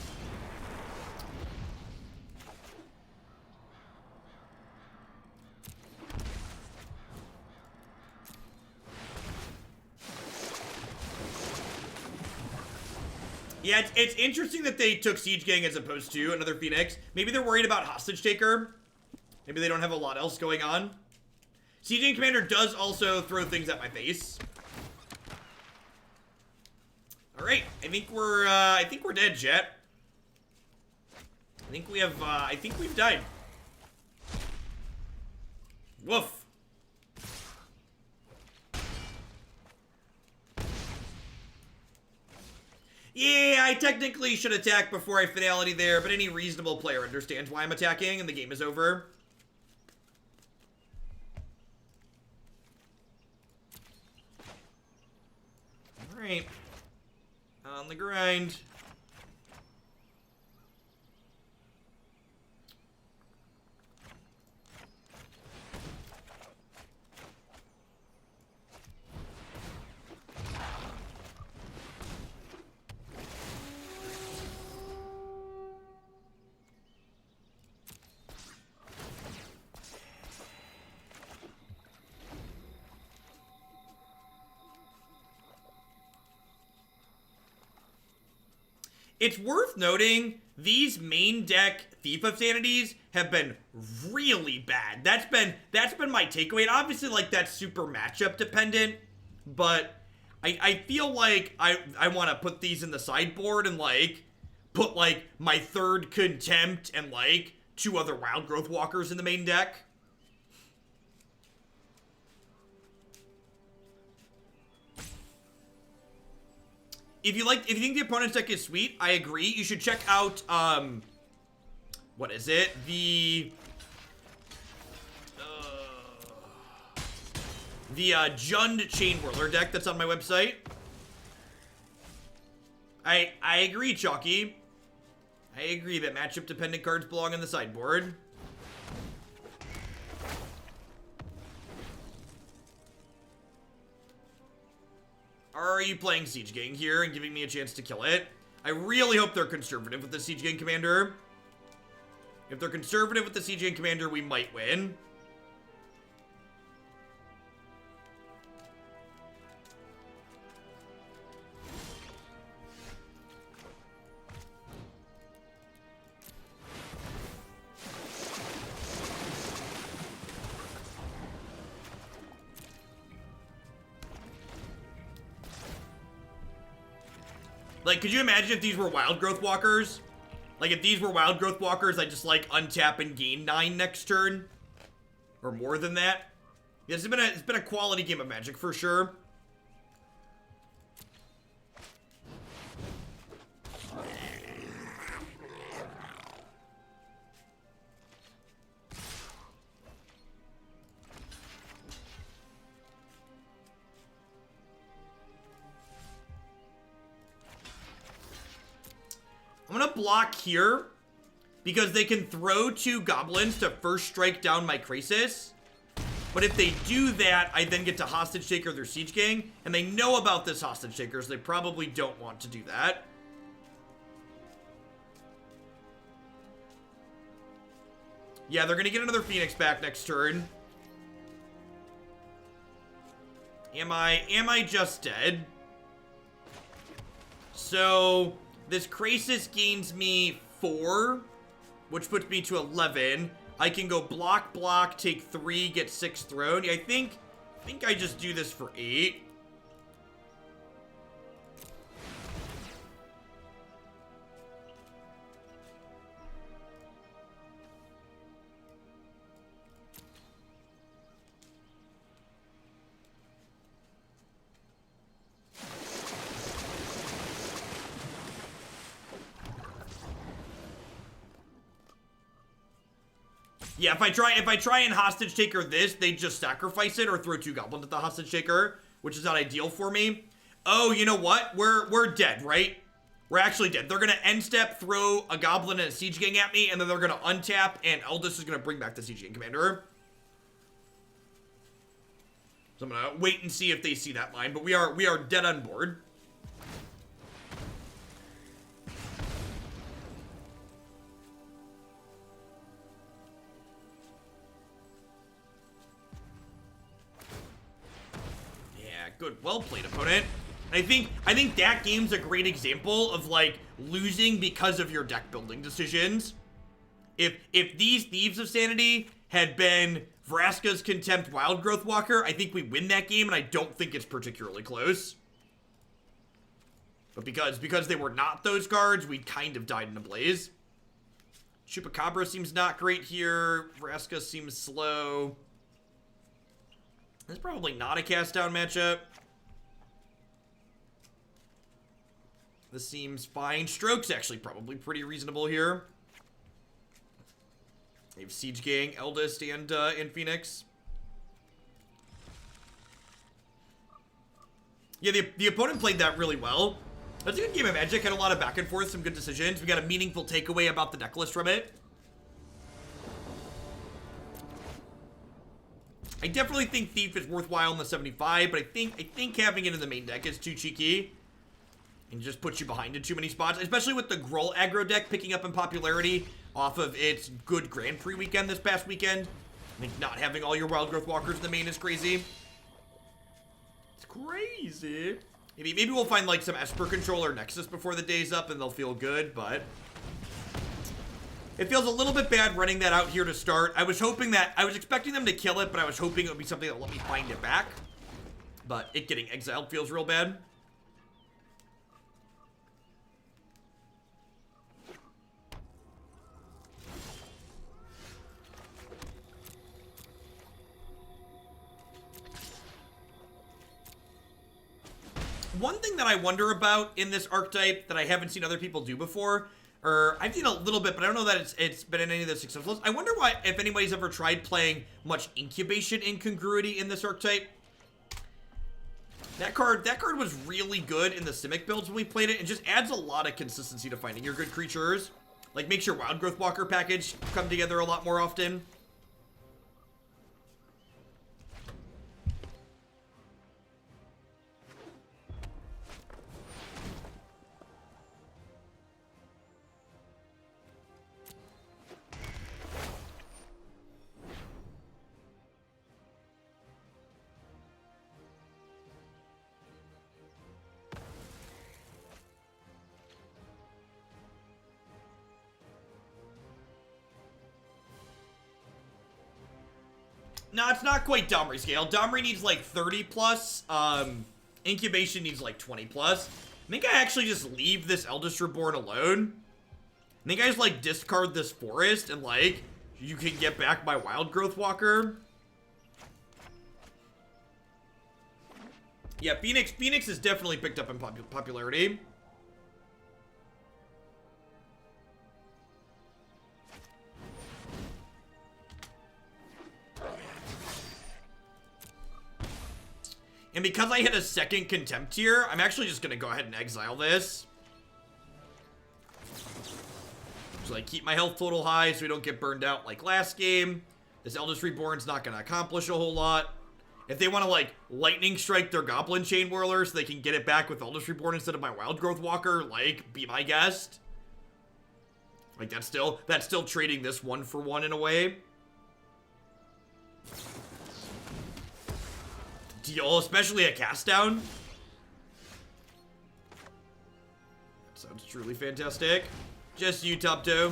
Speaker 1: Yeah, it's interesting that they took Siege Gang as opposed to another Phoenix. Maybe they're worried about Hostage Taker. Maybe they don't have a lot else going on. Siege Gang Commander does also throw things at my face. All right, I think we're dead, Jet. I think we've died. Woof. Yeah, I technically should attack before I Finality there, but any reasonable player understands why I'm attacking and the game is over. Alright. On the grind. It's worth noting, these main deck Thief of Sanities have been really bad. That's been my takeaway. And obviously, like, that's super matchup dependent, but I feel like I want to put these in the sideboard and, like, put, like, my third Contempt and, like, 2 other Wildgrowth Walkers in the main deck. If you think the opponent's deck is sweet, I agree. You should check out, what is it? The Jund Chain Whirler deck that's on my website. I agree, Chalky. I agree that matchup-dependent cards belong on the sideboard. Are you playing Siege Gang here and giving me a chance to kill it? I really hope they're conservative with the Siege Gang Commander. If they're conservative with the Siege Gang Commander, we might win. Like, could you imagine if these were Wildgrowth Walkers? Like, if these were Wildgrowth Walkers, I just, like, untap and gain 9 next turn? Or more than that? Yeah, it's been a quality game of Magic, for sure. I'm gonna block here because they can throw 2 goblins to first strike down my Krasis. But if they do that, I then get to Hostage Taker their Siege Gang, and they know about this Hostage Taker, so they probably don't want to do that. Yeah, they're gonna get another Phoenix back next turn. Am I just dead? So this Krasis gains me 4, which puts me to 11. I can go block, block, take 3, get 6 thrown. Yeah, I think I just do this for 8. Yeah, if I try and Hostage Taker this, they just sacrifice it or throw 2 goblins at the Hostage Taker, which is not ideal for me. Oh, you know what? We're dead, right? We're actually dead. They're gonna end step, throw a goblin and a Siege Gang at me, and then they're gonna untap, and Eldest is gonna bring back the Siege Gang Commander. So I'm gonna wait and see if they see that line, but we are dead on board. Good, well played, opponent. I think that game's a great example of like losing because of your deck building decisions. If these Thieves of Sanity had been Vraska's Contempt Wildgrowth Walker, I think we win that game, and I don't think it's particularly close. But because they were not those cards, we kind of died in a blaze. Chupacabra seems not great here. Vraska seems slow. This is probably not a cast down matchup. This seems fine. Stroke's actually probably pretty reasonable here. They have Siege Gang, Eldest, and Phoenix. Yeah, the opponent played that really well. That's a good game of Magic. Had a lot of back and forth, some good decisions. We got a meaningful takeaway about the deck list from it. I definitely think Thief is worthwhile in the 75, but I think having it in the main deck is too cheeky. And just puts you behind in too many spots, especially with the Gruul aggro deck picking up in popularity off of its good Grand Prix weekend this past weekend. I think not having all your Wildgrowth Walkers in the main is crazy. It's crazy. Maybe we'll find like some Esper Control or Nexus before the day's up and they'll feel good, but it feels a little bit bad running that out here to start. I was expecting them to kill it, but I was hoping it would be something that would let me find it back. But it getting exiled feels real bad. One thing that I wonder about in this archetype that I haven't seen other people do before, or I've seen a little bit, but I don't know that it's been in any of the successful. I wonder if anybody's ever tried playing much incubation incongruity in this archetype. That card was really good in the Simic builds when we played it. It just adds a lot of consistency to finding your good creatures. Like makes your Wildgrowth Walker package come together a lot more often. No, it's not quite Domri scale. Domri needs like 30 plus. Incubation needs like 20 plus. I think I actually just leave this Eldest Reborn alone. I think I just like discard this forest and like you can get back my Wildgrowth Walker. Yeah, Phoenix has definitely picked up in popularity. And because I hit a second Contempt here, I'm actually just gonna go ahead and exile this. So like keep my health total high so we don't get burned out like last game. This Eldest Reborn's not gonna accomplish a whole lot. If they want to like lightning strike their Goblin Chain Whirler so they can get it back with Eldest Reborn instead of my Wildgrowth Walker, like be my guest. Like that's still trading this 1-for-1 in a way. Deal, especially a cast down. That sounds truly fantastic. Just you, top two.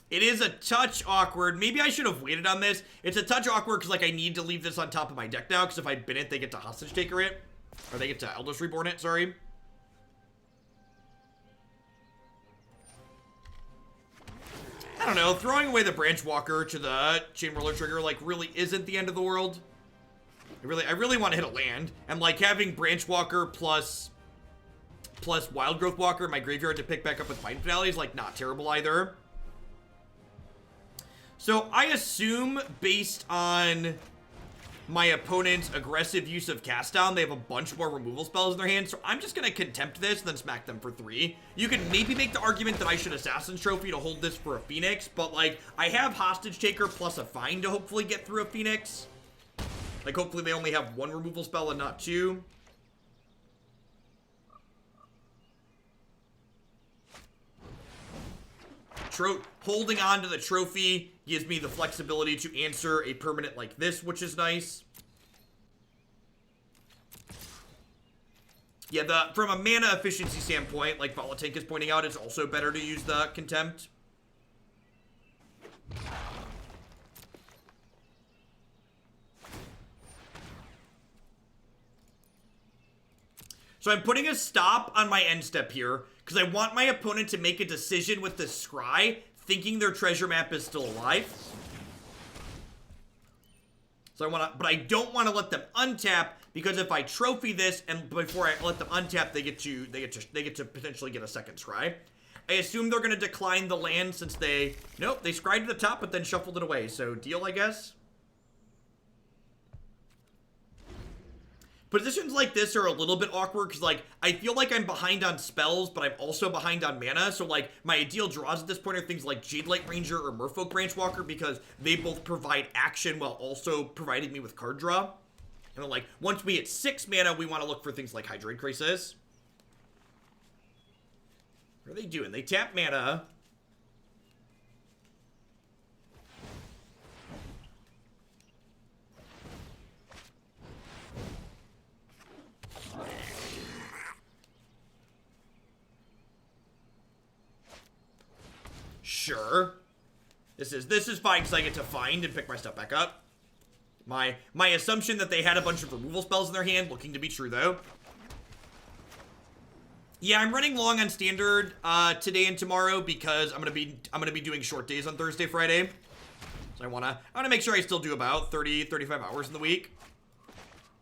Speaker 1: It is a touch awkward. Maybe I should have waited on this. It's a touch awkward because like I need to leave this on top of my deck now because if I bin it, they get to Hostage Taker it. Or they get to Eldest Reborn it, sorry. I don't know, throwing away the Branchwalker to the Chain Whirler trigger, like, really isn't the end of the world. I really want to hit a land. And, like, having Branchwalker plus Wildgrowth Walker in my graveyard to pick back up with Finality is, like, not terrible either. So, I assume, based on my opponent's aggressive use of Cast Down, they have a bunch more removal spells in their hand, so I'm just gonna Contempt this and then smack them for 3. You can maybe make the argument that I should Assassin's Trophy to hold this for a Phoenix, but like, I have Hostage Taker plus a Find to hopefully get through a Phoenix. Like, hopefully they only have 1 removal spell and not 2. Holding on to the trophy Gives me the flexibility to answer a permanent like this, which is nice. Yeah, from a mana efficiency standpoint, like Volatank is pointing out, it's also better to use the Contempt. So I'm putting a stop on my end step here, because I want my opponent to make a decision with the Scry, thinking their treasure map is still alive. So but I don't want to let them untap, because if I trophy this and before I let them untap, they get to potentially get a second scry. I assume they're gonna decline the land since nope, they scryed to the top but then shuffled it away. So deal, I guess. Positions like this are a little bit awkward because, like, I feel like I'm behind on spells, but I'm also behind on mana. So, like, my ideal draws at this point are things like Jadelight Ranger or Merfolk Branchwalker because they both provide action while also providing me with card draw. And then, like, once we hit 6 mana, we want to look for things like Hydroid Krasis. What are they doing? They tap mana. Sure. This is fine because I get to find and pick my stuff back up. My assumption that they had a bunch of removal spells in their hand, looking to be true though. Yeah, I'm running long on standard today and tomorrow because I'm gonna be doing short days on Thursday, Friday. So I wanna make sure I still do about 30-35 hours in the week.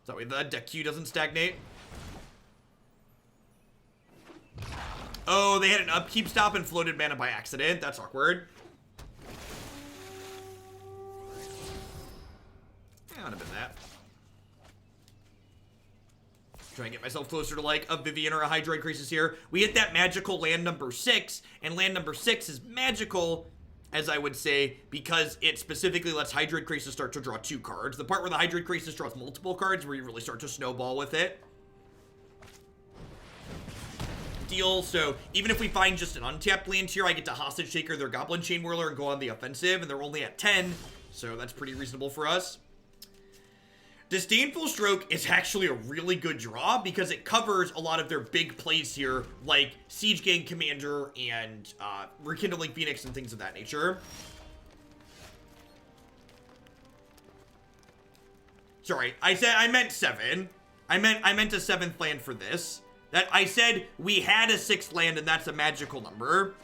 Speaker 1: So that way the deck queue doesn't stagnate. Oh, they had an upkeep stop and floated mana by accident. That's awkward. Yeah, I would have been that. Try and get myself closer to like a Vivien or a Hydroid Krasis here. We hit that magical land number 6, and land number 6 is magical, as I would say, because it specifically lets Hydroid Krasis start to draw 2 cards. The part where the Hydroid Krasis draws multiple cards, where you really start to snowball with it. Deal. So even if we find just an untapped land here, I get to Hostage Taker their Goblin Chain Whirler and go on the offensive, and they're only at 10, so that's pretty reasonable for us. Disdainful Stroke is actually a really good draw because it covers a lot of their big plays here, like Siege Gang Commander and Rekindling Phoenix and things of that nature. Sorry, I meant 7. I meant a 7th land for this. That I said we had a 6th land, and that's a magical number.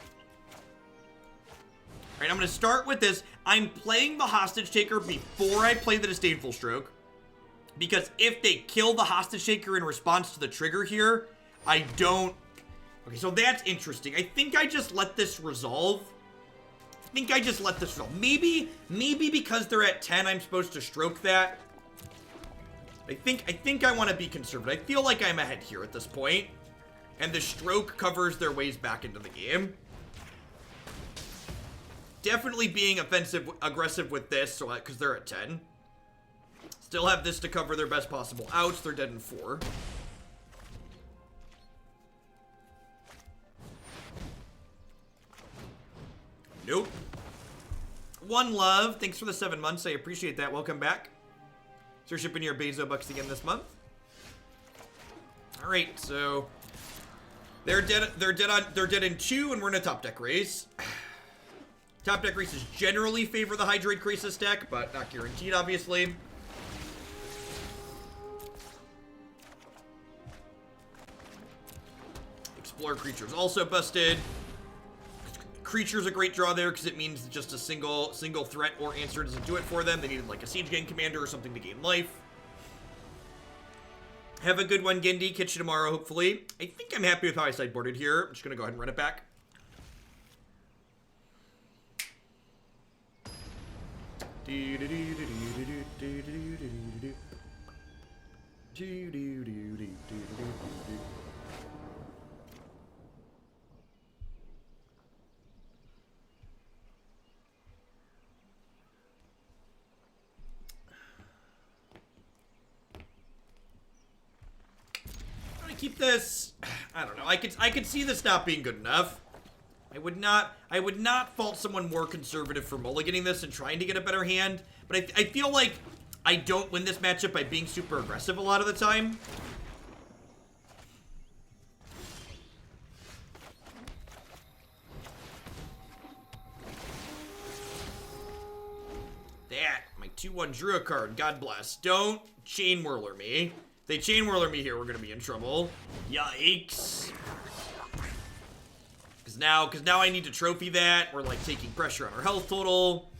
Speaker 1: All right, I'm going to start with this. I'm playing the Hostage Taker before I play the Disdainful Stroke, because if they kill the Hostage Taker in response to the trigger here, I don't... Okay, so that's interesting. I think I just let this resolve. Maybe because they're at 10, I'm supposed to stroke that. I think I want to be conservative. I feel like I'm ahead here at this point. And the stroke covers their ways back into the game. Definitely being aggressive with this, so because they're at 10. Still have this to cover their best possible outs. They're dead in 4. Nope. One Love, thanks for the 7 months. I appreciate that. Welcome back. So we're shipping your Bezo bucks again this month. All right, so they're dead in 2, and we're in a top deck race. Top deck races generally favor the Hydroid Krasis deck, but not guaranteed, obviously. Explore Creatures also busted. Creature's a great draw there because it means just a single threat or answer doesn't do it for them. They needed like a Siege Gang Commander or something to gain life. Have a good one, Gendy. Catch you tomorrow, hopefully. I think I'm happy with how I sideboarded here. I'm just going to go ahead and run it back. Keep this. I don't know. I could see this not being good enough. I would not fault someone more conservative for mulliganing this and trying to get a better hand, but I feel like I don't win this matchup by being super aggressive a lot of the time. That, my 2/1 drew a card, God bless. Don't Chain Whirler me. If they Chain Whirler me here, we're gonna be in trouble. Yikes. Cause now I need to trophy that. We're like taking pressure on our health total.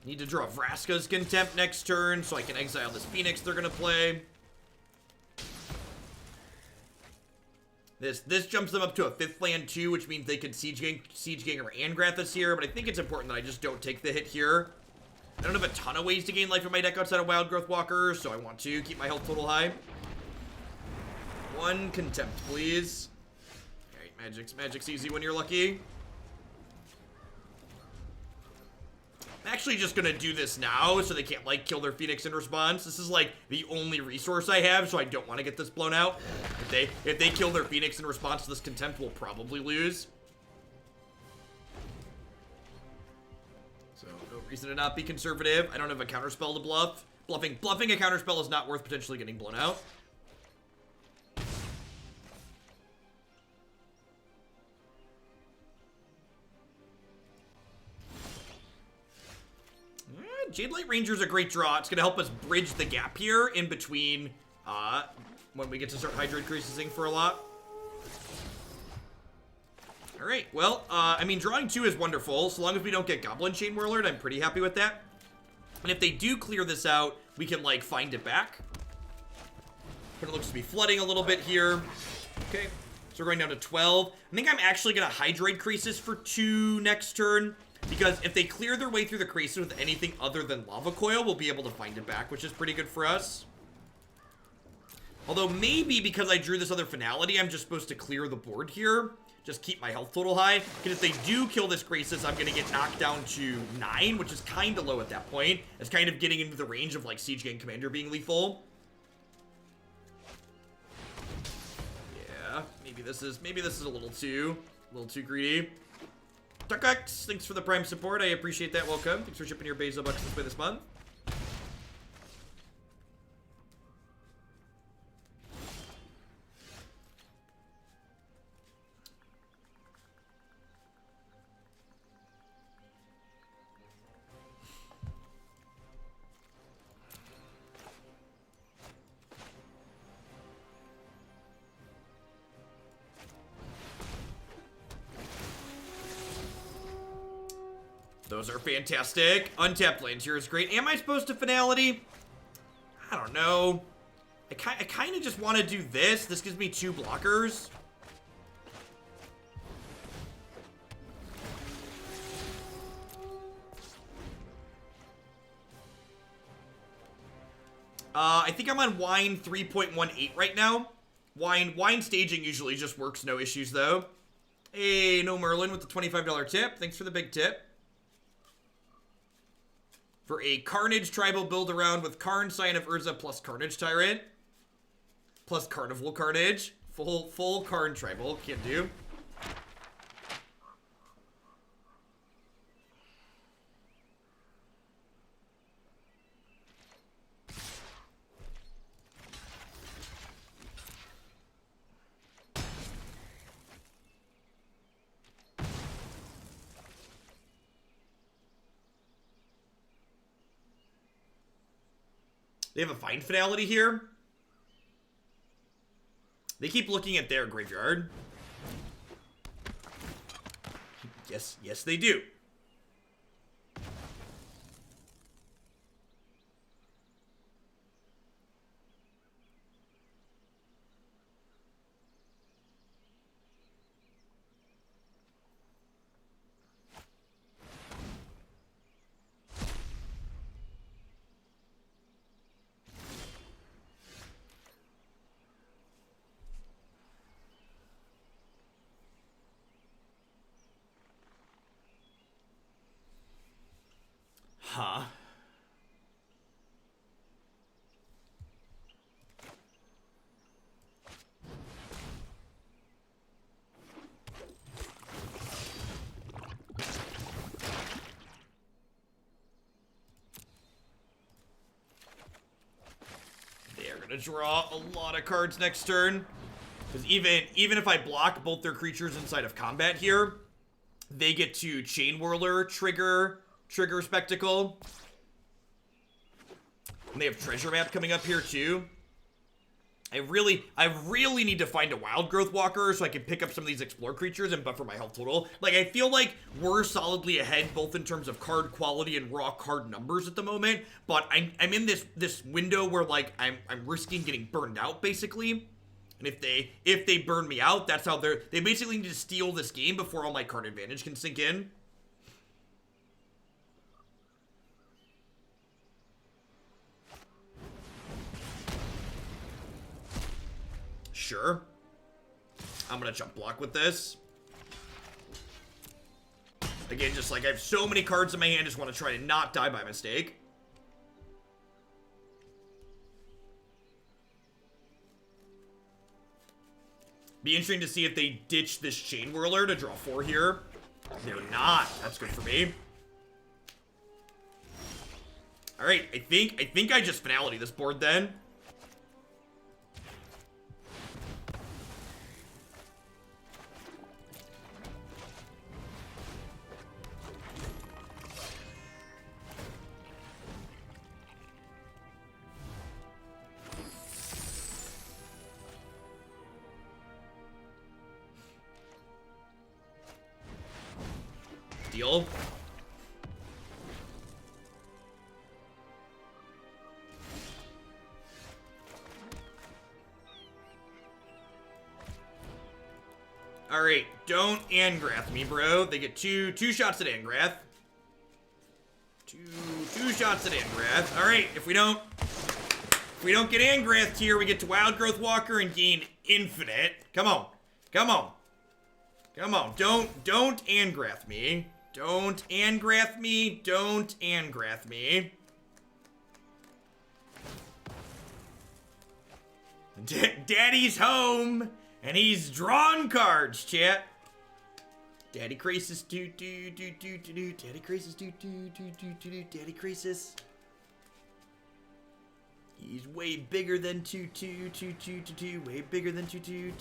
Speaker 1: Need to draw Vraska's Contempt next turn so I can exile this Phoenix they're gonna play. This jumps them up to a 5th land too, which means they could Siege Gang or Angrath this here, but I think it's important that I just don't take the hit here. I don't have a ton of ways to gain life in my deck outside of Wildgrowth Walker, so I want to keep my health total high. 1 Contempt, please. Alright, Magic's easy when you're lucky. I'm actually just gonna do this now so they can't, like, kill their Phoenix in response. This is, like, the only resource I have, so I don't want to get this blown out. If they kill their Phoenix in response to this Contempt, we'll probably lose. So, no reason to not be conservative. I don't have a counterspell to bluff. Bluffing a counterspell is not worth potentially getting blown out. Jadelight Ranger is a great draw. It's going to help us bridge the gap here in between when we get to start Hydroid Krasising for a lot. Alright, well, I mean, drawing 2 is wonderful. So long as we don't get Goblin Chain Whirlered, I'm pretty happy with that. And if they do clear this out, we can, like, find it back. But it looks to be flooding a little bit here. Okay, so we're going down to 12. I think I'm actually going to Hydroid Krasis for 2 next turn. Because if they clear their way through the Krasis with anything other than Lava Coil, we'll be able to find it back, which is pretty good for us. Although maybe because I drew this other Finality, I'm just supposed to clear the board here. Just keep my health total high. Because if they do kill this Krasis, I'm going to get knocked down to 9, which is kind of low at that point. It's kind of getting into the range of, like, Siege Gang Commander being lethal. Yeah, maybe this is a little too greedy. Tuckax, thanks for the Prime support. I appreciate that. Welcome. Thanks for shipping your Bezo bucks this way this month. Those are fantastic. Untapped lands here is great. Am I supposed to Finality? I don't know. I kind of just want to do this. This gives me 2 blockers. I think I'm on Wine 3.18 right now. Wine staging usually just works, no issues though. Hey, no Merlin with the $25 tip. Thanks for the big tip. For a Carnage tribal build around with Karn, Scion of Urza plus Carnage Tyrant. Plus Carnival Carnage. Full Karn tribal. Can't do. They have a Find Finality here. They keep looking at their graveyard. Yes, they do. Huh. gonna draw a lot of cards next turn. Because even if I block both their creatures inside of combat here, they get to Chain Whirler, trigger Spectacle. And they have Treasure Map coming up here too. I really need to find a Wildgrowth Walker so I can pick up some of these Explore creatures and buffer my health total. Like, I feel like we're solidly ahead both in terms of card quality and raw card numbers at the moment, but I'm in this window where, like, I'm risking getting burned out, basically. And if they burn me out, that's how they basically need to steal this game before all my card advantage can sink in. Sure. I'm gonna jump block with this. Again, just like I have so many cards in my hand, just want to try to not die by mistake. Be interesting to see if they ditch this Chain Whirler to draw 4 here. They're not. That's good for me. Alright, I think I just Finality this board then. Deal. Alright, don't Angrath me, bro. They get two shots at Angrath. Two shots at Angrath. Alright, if we don't get Angrath here, we get to Wildgrowth Walker and gain infinite. Come on. Come on. Come on. Don't Angrath me. Don't Angrath me. Don't Angrath me. Daddy's home, and he's drawn cards, chat. Daddy Krasis, do. Daddy Krasis, do. Daddy Krasis. He's way bigger than 2. Way bigger than 2.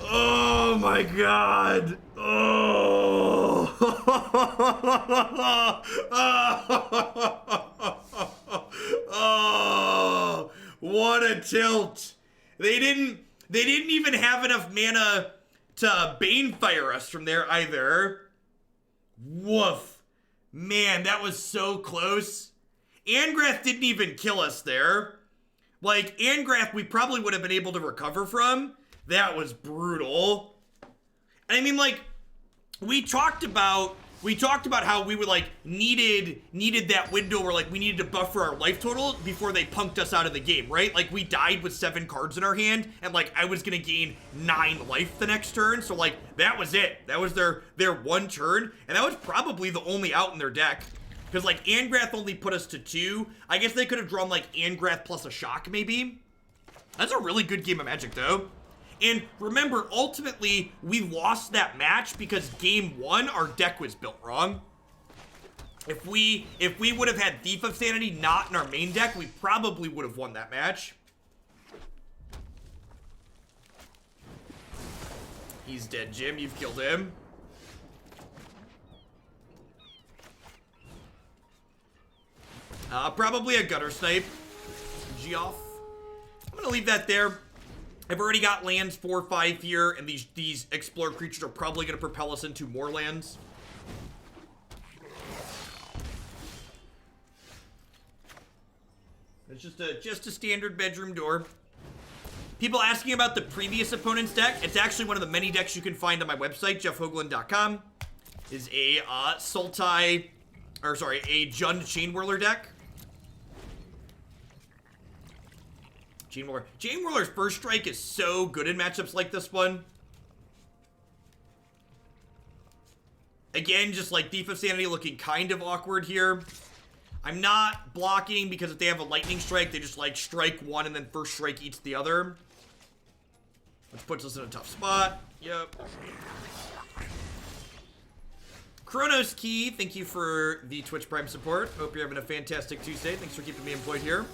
Speaker 1: Oh my god! Oh! Oh! What a tilt! They didn't even have enough mana to Banefire us from there either. Woof. Man, that was so close. Angrath didn't even kill us there. Like, Angrath we probably would have been able to recover from. That was brutal. I mean, like, we talked about how we would, like, needed that window where, like, we needed to buffer our life total before they punked us out of the game, right? Like, we died with 7 cards in our hand, and, like, I was gonna gain 9 life the next turn, so, like, that was it. That was their one turn, and that was probably the only out in their deck. Because, like, Angrath only put us to 2. I guess they could have drawn, like, Angrath plus a shock, maybe. That's a really good game of Magic, though. And remember, ultimately, we lost that match because game 1, our deck was built wrong. If we would have had Thief of Sanity not in our main deck, we probably would have won that match. He's dead, Jim. You've killed him. Probably a Gutter Snipe. Geoff. I'm gonna leave that there. I've already got lands 4, 5 here, and these Explore creatures are probably going to propel us into more lands. It's just a standard bedroom door. People asking about the previous opponent's deck. It's actually one of the many decks you can find on my website, jeffhoagland.com. Is a Sultai, or sorry, a Jund Chain Whirler deck. Chain Whirler's First Strike is so good in matchups like this one. Again, just like Thief of Sanity looking kind of awkward here. I'm not blocking because if they have a Lightning Strike, they just like strike one and then First Strike eats the other. Which puts us in a tough spot. Yep. Chronos Key, thank you for the Twitch Prime support. Hope you're having a fantastic Tuesday. Thanks for keeping me employed here.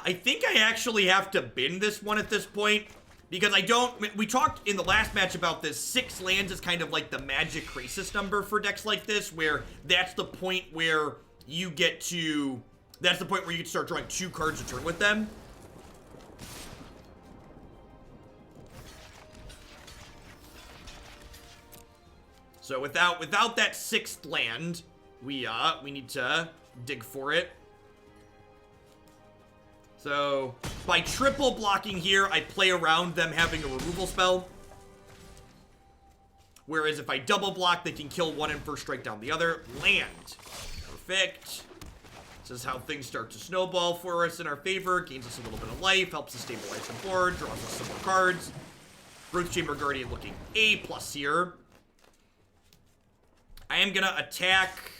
Speaker 1: I think I actually have to bin this one at this point. Because I don't... We talked in the last match about this. 6 lands is kind of like the magic Krasis number for decks like this, where that's the point where you get to... That's the point where you can start drawing 2 cards a turn with them. So without that 6th land, we need to dig for it. So by triple blocking here, I play around them having a removal spell. Whereas if I double block, they can kill one and first strike down the other. Land. Perfect. This is how things start to snowball for us in our favor. Gains us a little bit of life, helps us stabilize the board, draws us some more cards. Growth Chamber Guardian looking A+ here. I am gonna attack.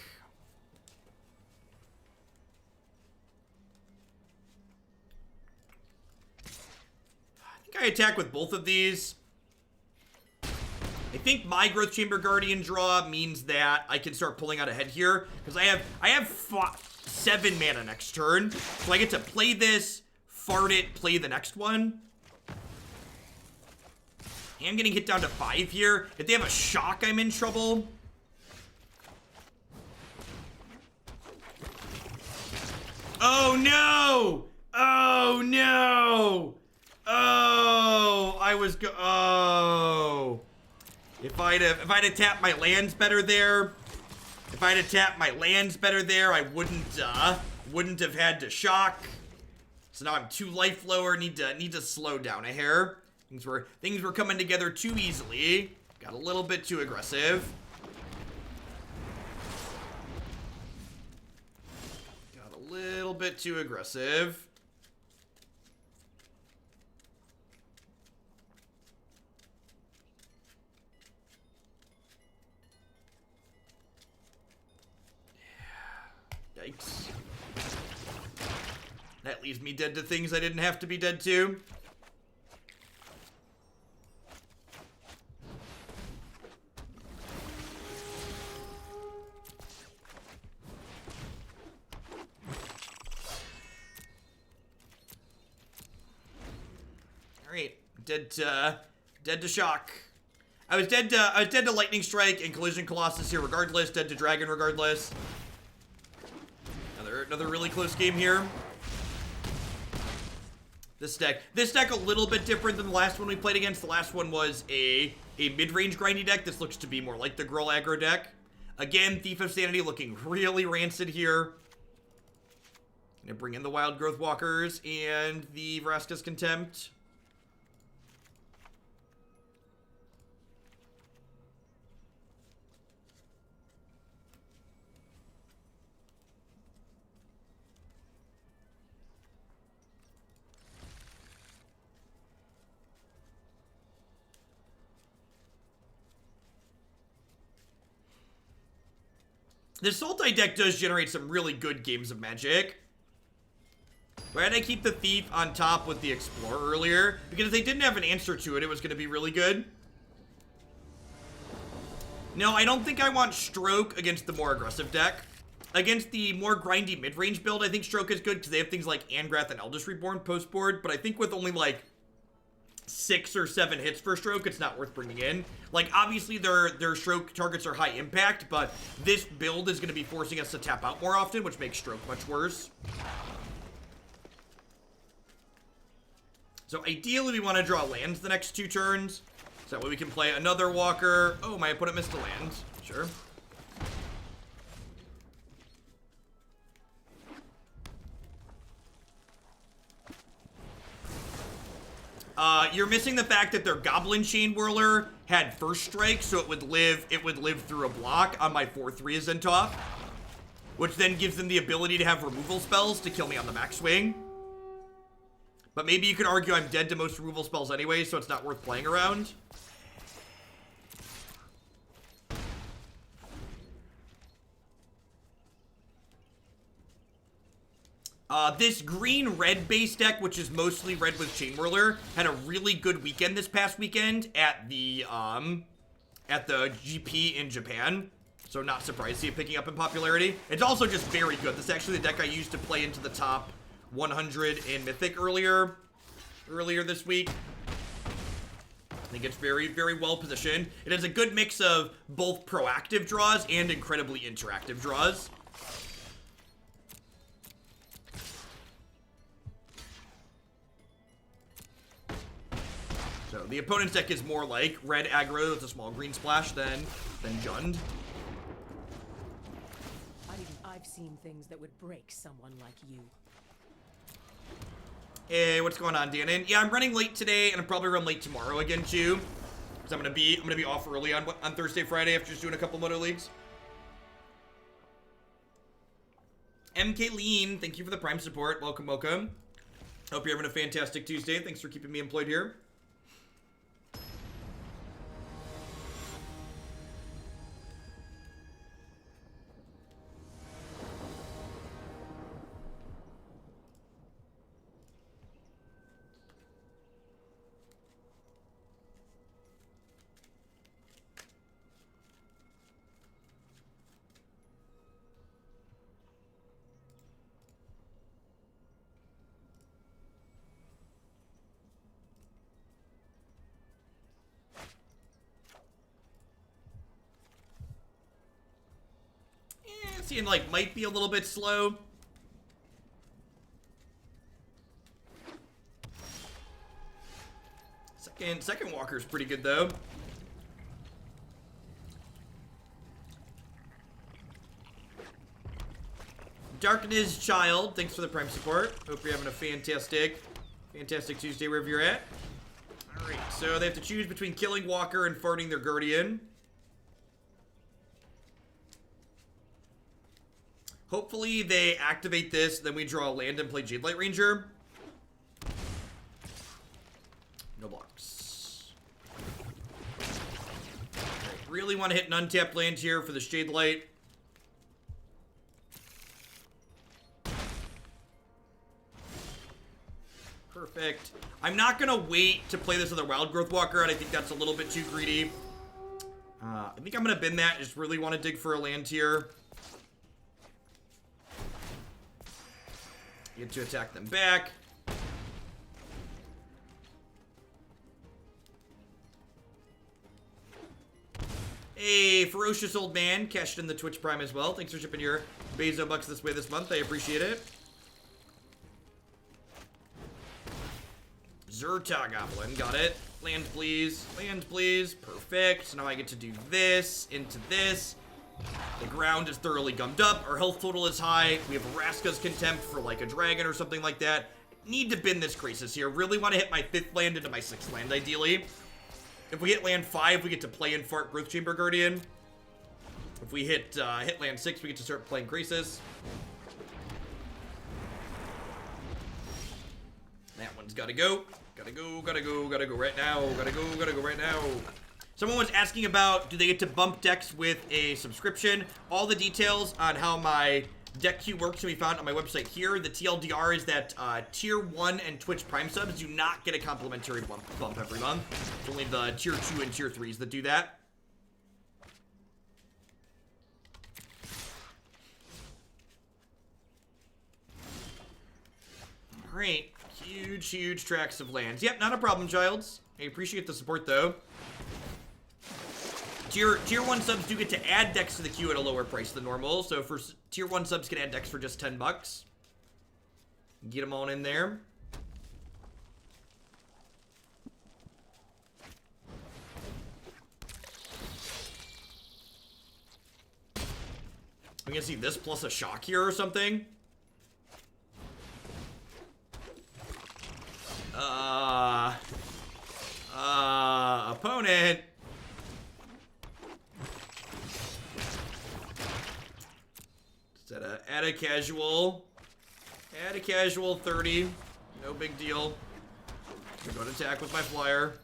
Speaker 1: I think I attack with both of these. I think my Growth Chamber Guardian draw means that I can start pulling out ahead here, because I have 7 mana next turn, so I get to play this, fart it, play the next one. I'm getting hit down to 5 here. If they have a shock, I'm in trouble. Oh no! Oh no! Oh, oh. If I'd have tapped my lands better there, I wouldn't have had to shock. So now I'm 2 life lower. Need to slow down a hair. Things were coming together too easily. Got a little bit too aggressive. Little bit too aggressive. Yeah. Yikes. That leaves me dead to things I didn't have to be dead to. Dead to shock. I was dead to Lightning Strike and Collision Colossus here regardless. Dead to Dragon regardless. Another really close game here. This deck a little bit different than the last one we played against. The last one was a mid-range grindy deck. This looks to be more like the Gruul aggro deck. Again, Thief of Sanity looking really rancid here. Gonna bring in the Wildgrowth Walkers and the Vraska's Contempt. The Sultai deck does generate some really good games of Magic. Why did I keep the Thief on top with the Explorer earlier? Because if they didn't have an answer to it, it was going to be really good. No, I don't think I want Stroke against the more aggressive deck. Against the more grindy mid-range build, I think Stroke is good because they have things like Angrath and Eldest Reborn post-board. But I think with only like 6 or 7 hits for Stroke, it's not worth bringing in. Like, obviously, their Stroke targets are high impact, but this build is going to be forcing us to tap out more often, which makes Stroke much worse. So, ideally, we want to draw lands the next 2 turns. So that way we can play another Walker. Oh, my opponent missed a land. Sure. You're missing the fact that their Goblin Chain Whirler had first strike, so it would live through a block on my 4/3 Zentoff, which then gives them the ability to have removal spells to kill me on the max swing. But maybe you could argue I'm dead to most removal spells anyway, so it's not worth playing around. This green-red base deck, which is mostly red with Chain Whirler, had a really good weekend this past weekend at the GP in Japan. So not surprised to see it picking up in popularity. It's also just very good. This is actually the deck I used to play into the top 100 in Mythic earlier this week. I think it's very, very well positioned. It has a good mix of both proactive draws and incredibly interactive draws. So the opponent's deck is more like red aggro with a small green splash than Jund.
Speaker 3: I've seen things that would break someone like you.
Speaker 1: Hey, what's going on, Dannon? Yeah, I'm running late today, and I'll probably run late tomorrow again too, because I'm gonna be off early on Thursday, Friday after just doing a couple motor leagues. MK Lean, thank you for the Prime support. Welcome, welcome. Hope you're having a fantastic Tuesday. Thanks for keeping me employed here. Seeing like might be a little bit slow. Second Walker's pretty good though. Darkness Child, thanks for the Prime support. Hope you're having a fantastic Tuesday wherever you're at. Alright, so they have to choose between killing Walker and farting their Guardian. Hopefully they activate this, then we draw a land and play Jadelight Ranger. No blocks. Okay, really want to hit an untapped land here for this Jadelight. Perfect. I'm not going to wait to play this with a Wildgrowth Walker, and I think that's a little bit too greedy. I think I'm going to bin that. Just really want to dig for a land here. Get to attack them back. Hey, Ferocious Old Man, cashed in the Twitch Prime as well. Thanks for shipping your Bezo bucks this way this month. I appreciate it. Zerta Goblin, got it. Land, please. Land, please. Perfect. So now I get to do this into this. The ground is thoroughly gummed up. Our health total is high. We have Vraska's Contempt for like a dragon or something like that. Need to bin this Krasis here. Really want to hit my 5th land into my 6th land, ideally. If we hit land 5, we get to play in Fart Growth Chamber Guardian. If we hit land 6, we get to start playing Krasis. That one's gotta go. Gotta go right now. Gotta go right now. Someone was asking about, do they get to bump decks with a subscription? All the details on how my deck queue works can be found on my website here. The TLDR is that Tier 1 and Twitch Prime subs do not get a complimentary bump every month. It's only the Tier 2 and Tier 3s that do that. Alright, huge tracts of lands. Yep, not a problem, Childs. I appreciate the support, though. Tier 1 subs do get to add decks to the queue at a lower price than normal. So for Tier 1 subs can add decks for just 10 bucks. Get them all in there. I'm gonna see this plus a shock here or something. Opponent. Add a casual 30. No big deal. I'm going to attack with my flyer.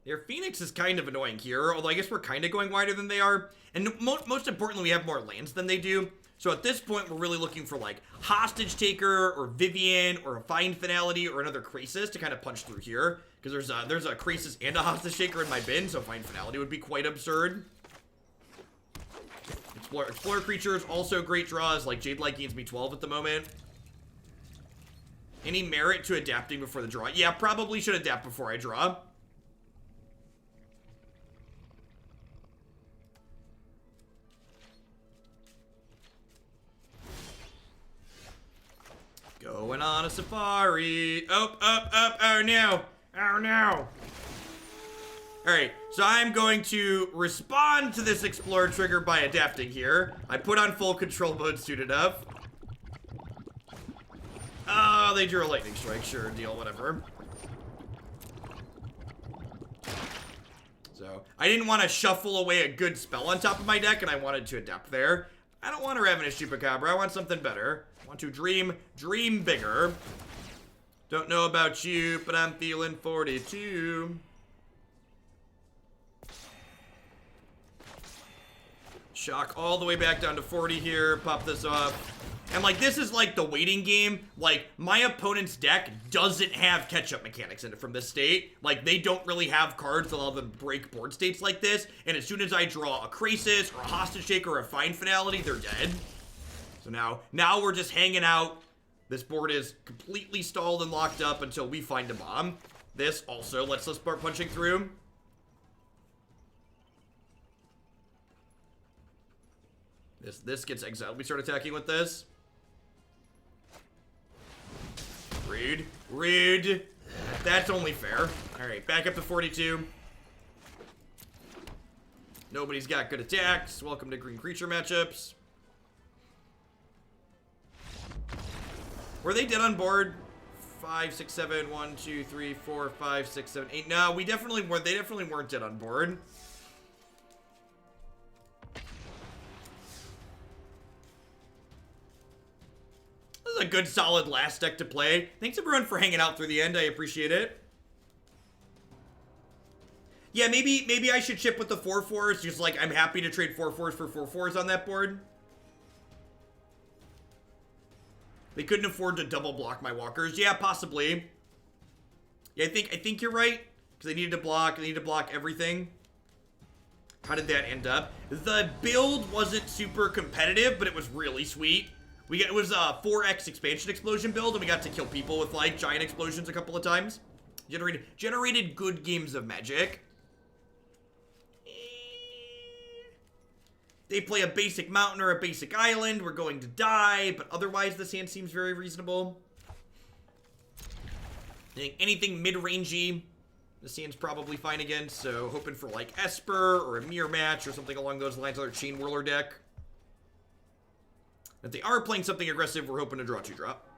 Speaker 1: Their Phoenix is kind of annoying here, although I guess we're kind of going wider than they are. And most importantly, we have more lands than they do. So at this point, we're really looking for like Hostage Taker or Vivien or a Find Finality or another Krasis to kind of punch through here. Because there's a Krasis and a Hostage Taker in my bin, so Find Finality would be quite absurd. Explorer creatures, also great draws, like Jadelight gains me 12 at the moment. Any merit to adapting before the draw? Yeah, probably should adapt before I draw. Going on a safari. Oh no. Oh no. Alright, so I'm going to respond to this Explorer trigger by adapting here. I put on full control mode soon enough. Oh, they drew a lightning strike. Sure, deal, whatever. So, I didn't want to shuffle away a good spell on top of my deck, and I wanted to adapt there. I don't want a Ravenous Chupacabra. I want something better. I want to dream bigger. Don't know about you, but I'm feeling 42. Shock all the way back down to 40 here. Pop this off. And, like, this is, like, the waiting game. Like, my opponent's deck doesn't have catch-up mechanics in it from this state. Like, they don't really have cards that allow them to break board states like this. And as soon as I draw a Krasis or a Hostage Taker or a Find Finality, they're dead. So now we're just hanging out. This board is completely stalled and locked up until we find a bomb. This also lets us start punching through. This gets exiled. We start attacking with this. Rude. That's only fair. Alright, back up to 42. Nobody's got good attacks. Welcome to green creature matchups. Were they dead on board? 5, 6, 7, 1, 2, 3, 4, 5, 6, 7, 8. No, we definitely weren't. They definitely weren't dead on board. This is a good, solid last deck to play. Thanks everyone for hanging out through the end. I appreciate it. Yeah, maybe I should chip with the 4/4s. Just like I'm happy to trade 4/4s for 4/4s on that board. They couldn't afford to double block my walkers. Yeah, possibly. Yeah, I think you're right. Because they needed to block everything. How did that end up? The build wasn't super competitive, but it was really sweet. It was a 4x expansion explosion build, and we got to kill people with like giant explosions a couple of times. Generated good games of Magic. They play a basic mountain or a basic island. We're going to die, but otherwise this hand seems very reasonable. Anything mid-rangey, this hand's probably fine against. So hoping for like Esper or a mirror match or something along those lines. Another Chain Whirler deck. If they are playing something aggressive, we're hoping to draw 2-drop.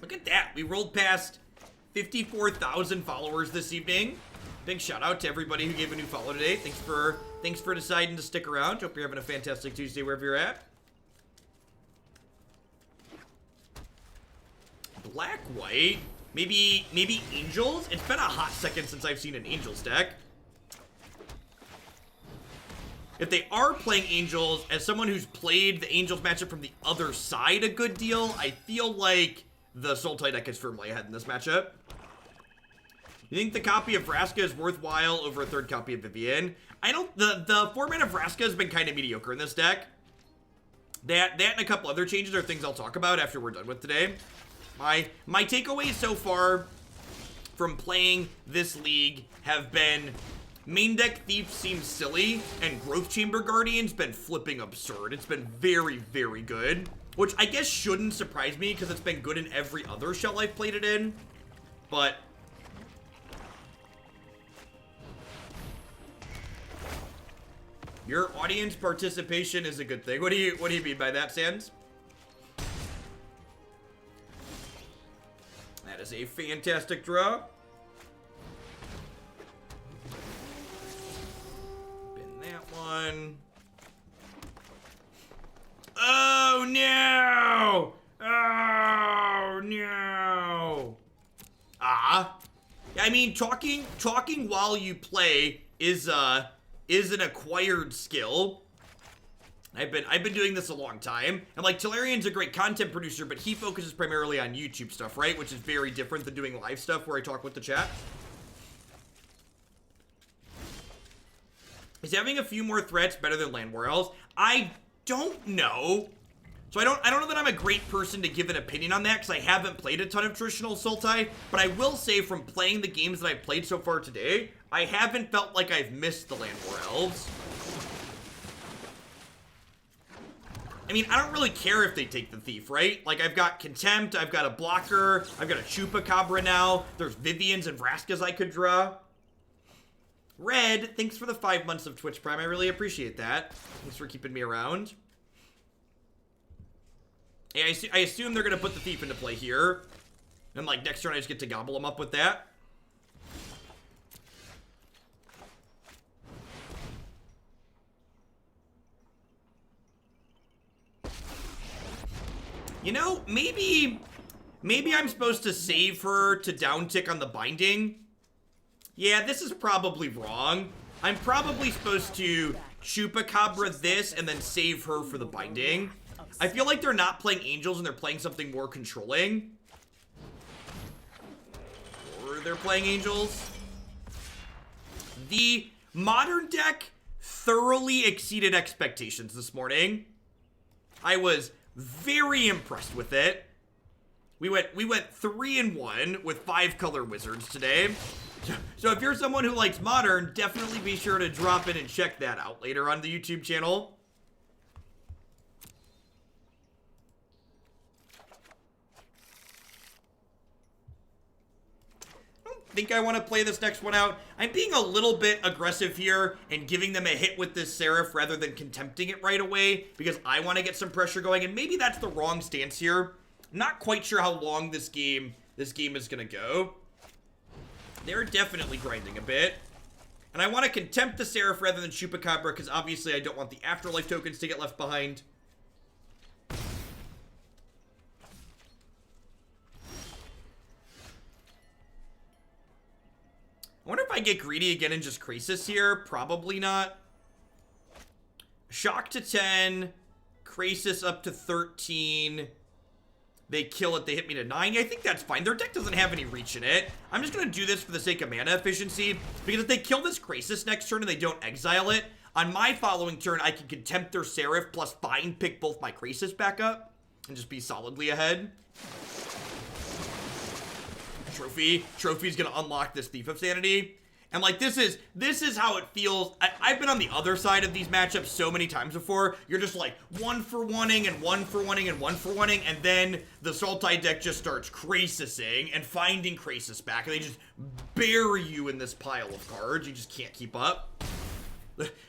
Speaker 1: Look at that. We rolled past 54,000 followers this evening. Big shout out to everybody who gave a new follow today. Thanks for deciding to stick around. Hope you're having a fantastic Tuesday wherever you're at. Black-white. Maybe Angels? It's been a hot second since I've seen an Angels deck. If they are playing Angels, as someone who's played the Angels matchup from the other side a good deal, I feel like the Sultai deck is firmly ahead in this matchup. You think the copy of Vraska is worthwhile over a third copy of Vivien? I don't. The format of Vraska has been kind of mediocre in this deck. That and a couple other changes are things I'll talk about after we're done with today. My takeaways so far from playing this league have been main deck Thief seems silly, and Growth Chamber Guardian's been flipping absurd. It's been very, very good. Which I guess shouldn't surprise me because it's been good in every other shell I've played it in. But Your audience participation is a good thing. What do you mean by that, Sans? That is a fantastic draw. Bin that one. Oh no! Oh no! Ah. I mean, talking while you play is an acquired skill. I've been doing this a long time. And like, Talarian's a great content producer, but he focuses primarily on YouTube stuff, right? Which is very different than doing live stuff where I talk with the chat. Is having a few more threats better than Land War Elves? I don't know. So I don't know that I'm a great person to give an opinion on that because I haven't played a ton of traditional Sultai, but I will say from playing the games that I've played so far today, I haven't felt like I've missed the Land War Elves. I mean, I don't really care if they take the Thief, right? Like, I've got Contempt, I've got a Blocker, I've got a Chupacabra now, there's Viviens and Vraskas I could draw. Red, thanks for the 5 months of Twitch Prime, I really appreciate that. Thanks for keeping me around. Yeah, I assume they're going to put the Thief into play here. And, like, next turn I just get to gobble them up with that. You know, maybe I'm supposed to save her to downtick on the binding. Yeah, this is probably wrong. I'm probably supposed to Chupacabra this and then save her for the binding. I feel like they're not playing Angels and they're playing something more controlling. Or they're playing Angels. The Modern deck thoroughly exceeded expectations this morning. I was very impressed with it. We went 3-1 with 5-color wizards today. So if you're someone who likes Modern, definitely be sure to drop in and check that out later on the YouTube channel. I think I want to play this next one out. I'm being a little bit aggressive here and giving them a hit with this Seraph rather than contempting it right away because I want to get some pressure going, and maybe that's the wrong stance here. I'm not quite sure how long this game is going to go. They're definitely grinding a bit. And I want to contempt the Seraph rather than Chupacabra because obviously I don't want the Afterlife tokens to get left behind. I wonder if I get greedy again and just Krasis here. Probably not. Shock to 10. Krasis up to 13. They kill it. They hit me to 9. I think that's fine. Their deck doesn't have any reach in it. I'm just going to do this for the sake of mana efficiency. Because if they kill this Krasis next turn and they don't exile it, on my following turn, I can contempt their Seraph plus Bind, pick both my Krasis back up, and just be solidly ahead. Trophy's gonna unlock this Thief of Sanity. And like, this is how it feels. I've been on the other side of these matchups so many times before. You're just like 1-for-1ing and 1-for-1ing and 1-for-1ing, and then the Sultai deck just starts Krasising and finding Krasis back, and they just bury you in this pile of cards. You just can't keep up.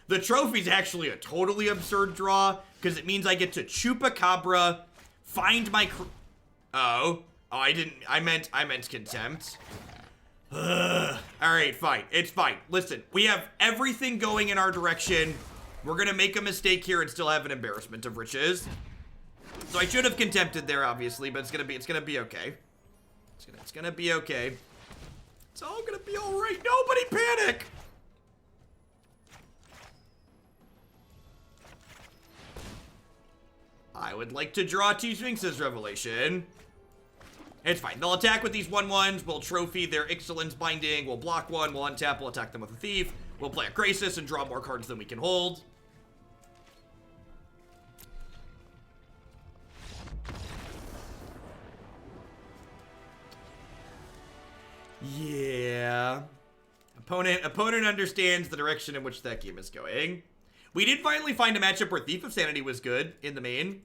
Speaker 1: The Trophy's actually a totally absurd draw, because it means I get to Chupacabra, find my I meant Contempt. Alright, fine. It's fine. Listen, we have everything going in our direction. We're gonna make a mistake here and still have an embarrassment of riches. So I should have Contempted there, obviously, but it's gonna be okay. It's gonna be okay. It's all gonna be alright. Nobody panic! I would like to draw two Sphinx's Revelation. It's fine. They'll attack with these 1/1s. We'll trophy their Ixalan's Binding. We'll block one. We'll untap. We'll attack them with a Thief. We'll play a Krasis and draw more cards than we can hold. Yeah. Opponent understands the direction in which that game is going. We did finally find a matchup where Thief of Sanity was good in the main.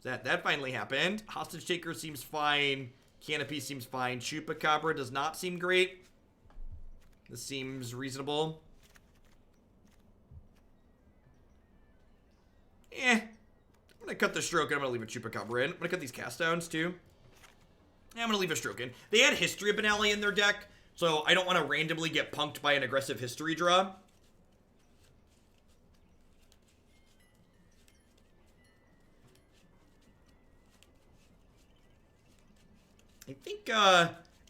Speaker 1: That finally happened. Hostage Taker seems fine. Canopy seems fine. Chupacabra does not seem great. This seems reasonable. I'm gonna cut the Stroke and I'm gonna leave a Chupacabra in. I'm gonna cut these cast downs too. I'm gonna leave a Stroke in. They had History of Finale in their deck, so I don't want to randomly get punked by an aggressive history draw. I think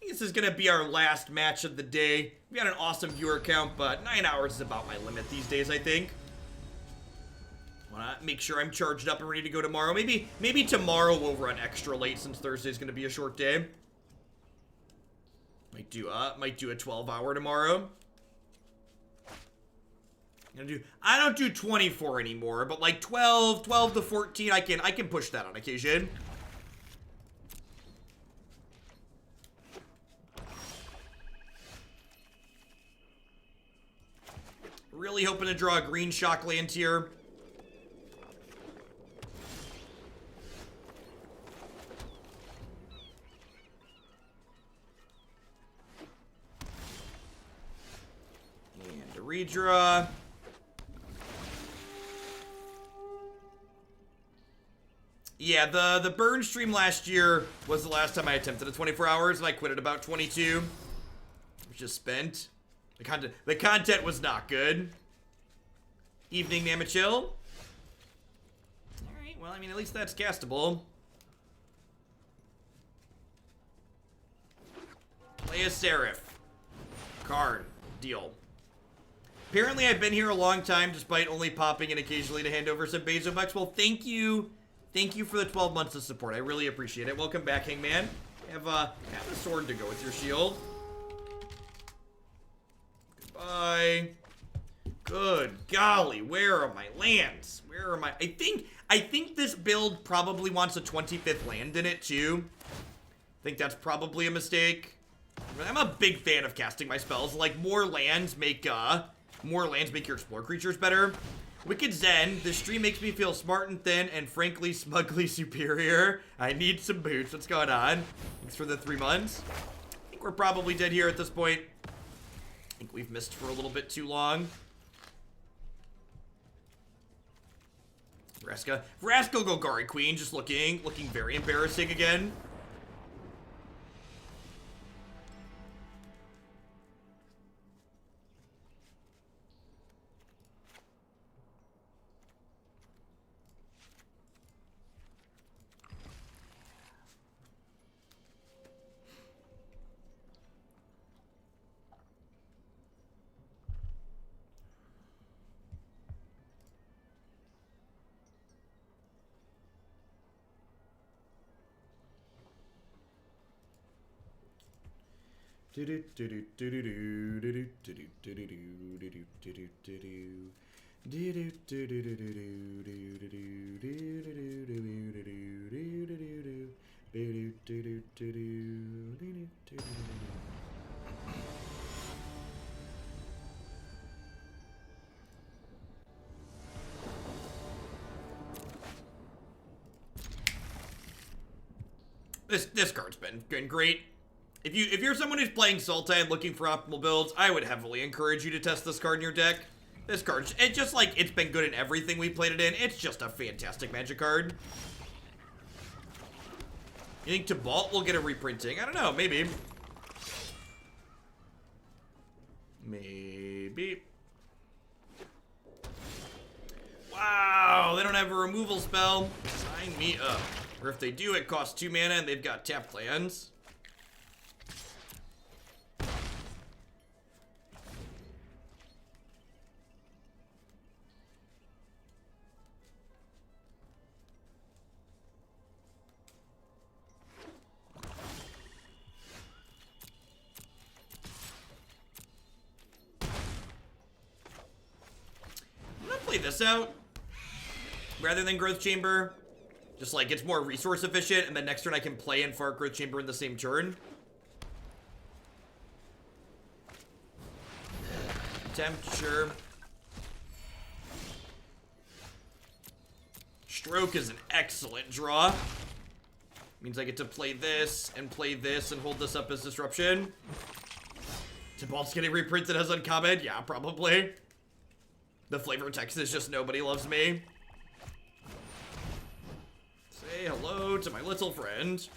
Speaker 1: this is gonna be our last match of the day. We had an awesome viewer count, but 9 hours is about my limit these days, I think. Wanna make sure I'm charged up and ready to go tomorrow. Maybe tomorrow we'll run extra late since Thursday's gonna be a short day. Might do a 12-hour tomorrow. I don't do 24 anymore, but like 12 to 14, I can push that on occasion. Really hoping to draw a green Shockland here. And a redraw. Yeah, the burn stream last year was the last time I attempted a 24 hours, and I quit at about 22. It was just spent. The content was not good. Evening, Namachill. Alright, well, I mean, at least that's castable. Play a Seraph. Card. Deal. Apparently, I've been here a long time, despite only popping in occasionally to hand over some Bazobucks. Well, thank you. Thank you for the 12 months of support. I really appreciate it. Welcome back, Hangman. Have a sword to go with your shield. Goodbye. Good golly, where are my lands? Where are my... I think this build probably wants a 25th land in it, too. I think that's probably a mistake. I'm a big fan of casting my spells. Like, more lands make your explore creatures better. Wicked Zen, this stream makes me feel smart and thin and frankly smugly superior. I need some boots. What's going on? Thanks for the 3 months. I think we're probably dead here at this point. I think we've missed for a little bit too long. Vraska Golgari Queen just looking very embarrassing again. This card's been great. If you're someone who's playing Sultai and looking for optimal builds, I would heavily encourage you to test this card in your deck. This card, it's just like it's been good in everything we played it in. It's just a fantastic Magic card. You think Tibalt will get a reprinting? I don't know, maybe. Maybe. Wow, they don't have a removal spell. Sign me up. Or if they do, it costs 2 mana and they've got tapped lands. Play this out rather than Growth Chamber. Just like it's more resource efficient, and then next turn I can play and fart Growth Chamber in the same turn. Contempt, sure. Stroke is an excellent draw. Means I get to play this and hold this up as disruption. Tibalt's getting reprinted as uncommon? Yeah, probably. The flavor text is just nobody loves me. Say hello to my little friend.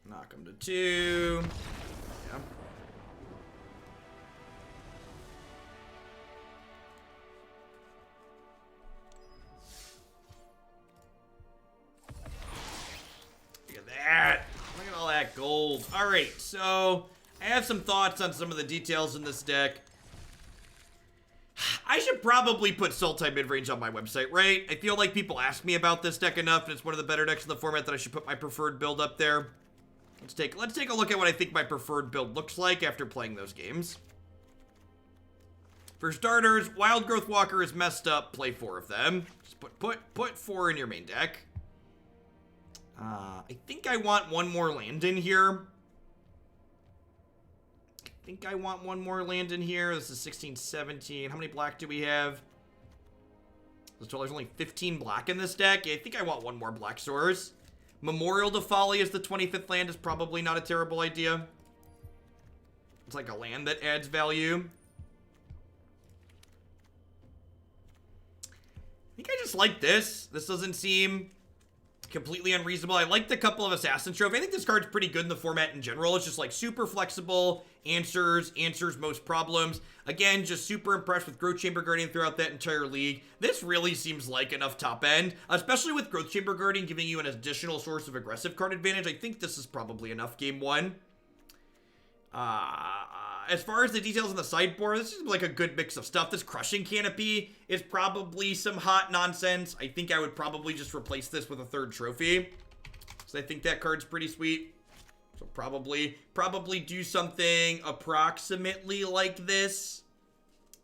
Speaker 1: Knock him to 2. Yeah. Look at that. Look at all that gold. All right, so I have some thoughts on some of the details in this deck. I should probably put Sultai Midrange on my website, right? I feel like people ask me about this deck enough, and it's one of the better decks in the format that I should put my preferred build up there. Let's take a look at what I think my preferred build looks like after playing those games. For starters, Wildgrowth Walker is messed up. Play 4 of them. Just put 4 in your main deck. I think I want one more land in here. This is 16, 17. How many black do we have? There's only 15 black in this deck. Yeah, I think I want one more black source. Memorial to Folly as the 25th land is probably not a terrible idea. It's like a land that adds value. I think I just like this. This doesn't seem completely unreasonable. I liked a couple of Assassin Trophy. I think this card's pretty good in the format in general. It's just like super flexible, answers most problems. Again, just super impressed with Growth Chamber Guardian throughout that entire league. This really seems like enough top end, especially with Growth Chamber Guardian giving you an additional source of aggressive card advantage. I think this is probably enough game 1. As far as the details on the sideboard, this is like a good mix of stuff. This Crushing Canopy is probably some hot nonsense. I think I would probably just replace this with a 3rd trophy. So I think that card's pretty sweet. So probably do something approximately like this.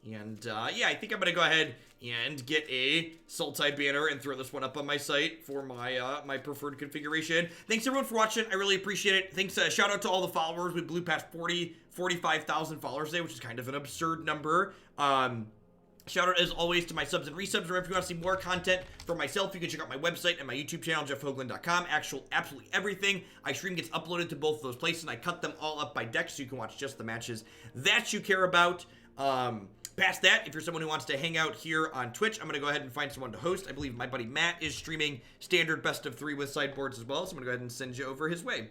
Speaker 1: And yeah, I think I'm gonna go ahead and get a Sultai banner and throw this one up on my site for my my preferred configuration. Thanks everyone for watching. I really appreciate it. Thanks, shout out to all the followers. We blew past 45,000 followers today, which is kind of an absurd number. Shout out as always to my subs and resubs. Remember, if you want to see more content from myself, you can check out my website and my YouTube channel, jeffhoagland.com. Absolutely everything I stream gets uploaded to both of those places, and I cut them all up by deck so you can watch just the matches that you care about. Past that, if you're someone who wants to hang out here on Twitch, I'm going to go ahead and find someone to host. I believe my buddy Matt is streaming standard best of 3 with sideboards as well, so I'm going to go ahead and send you over his way.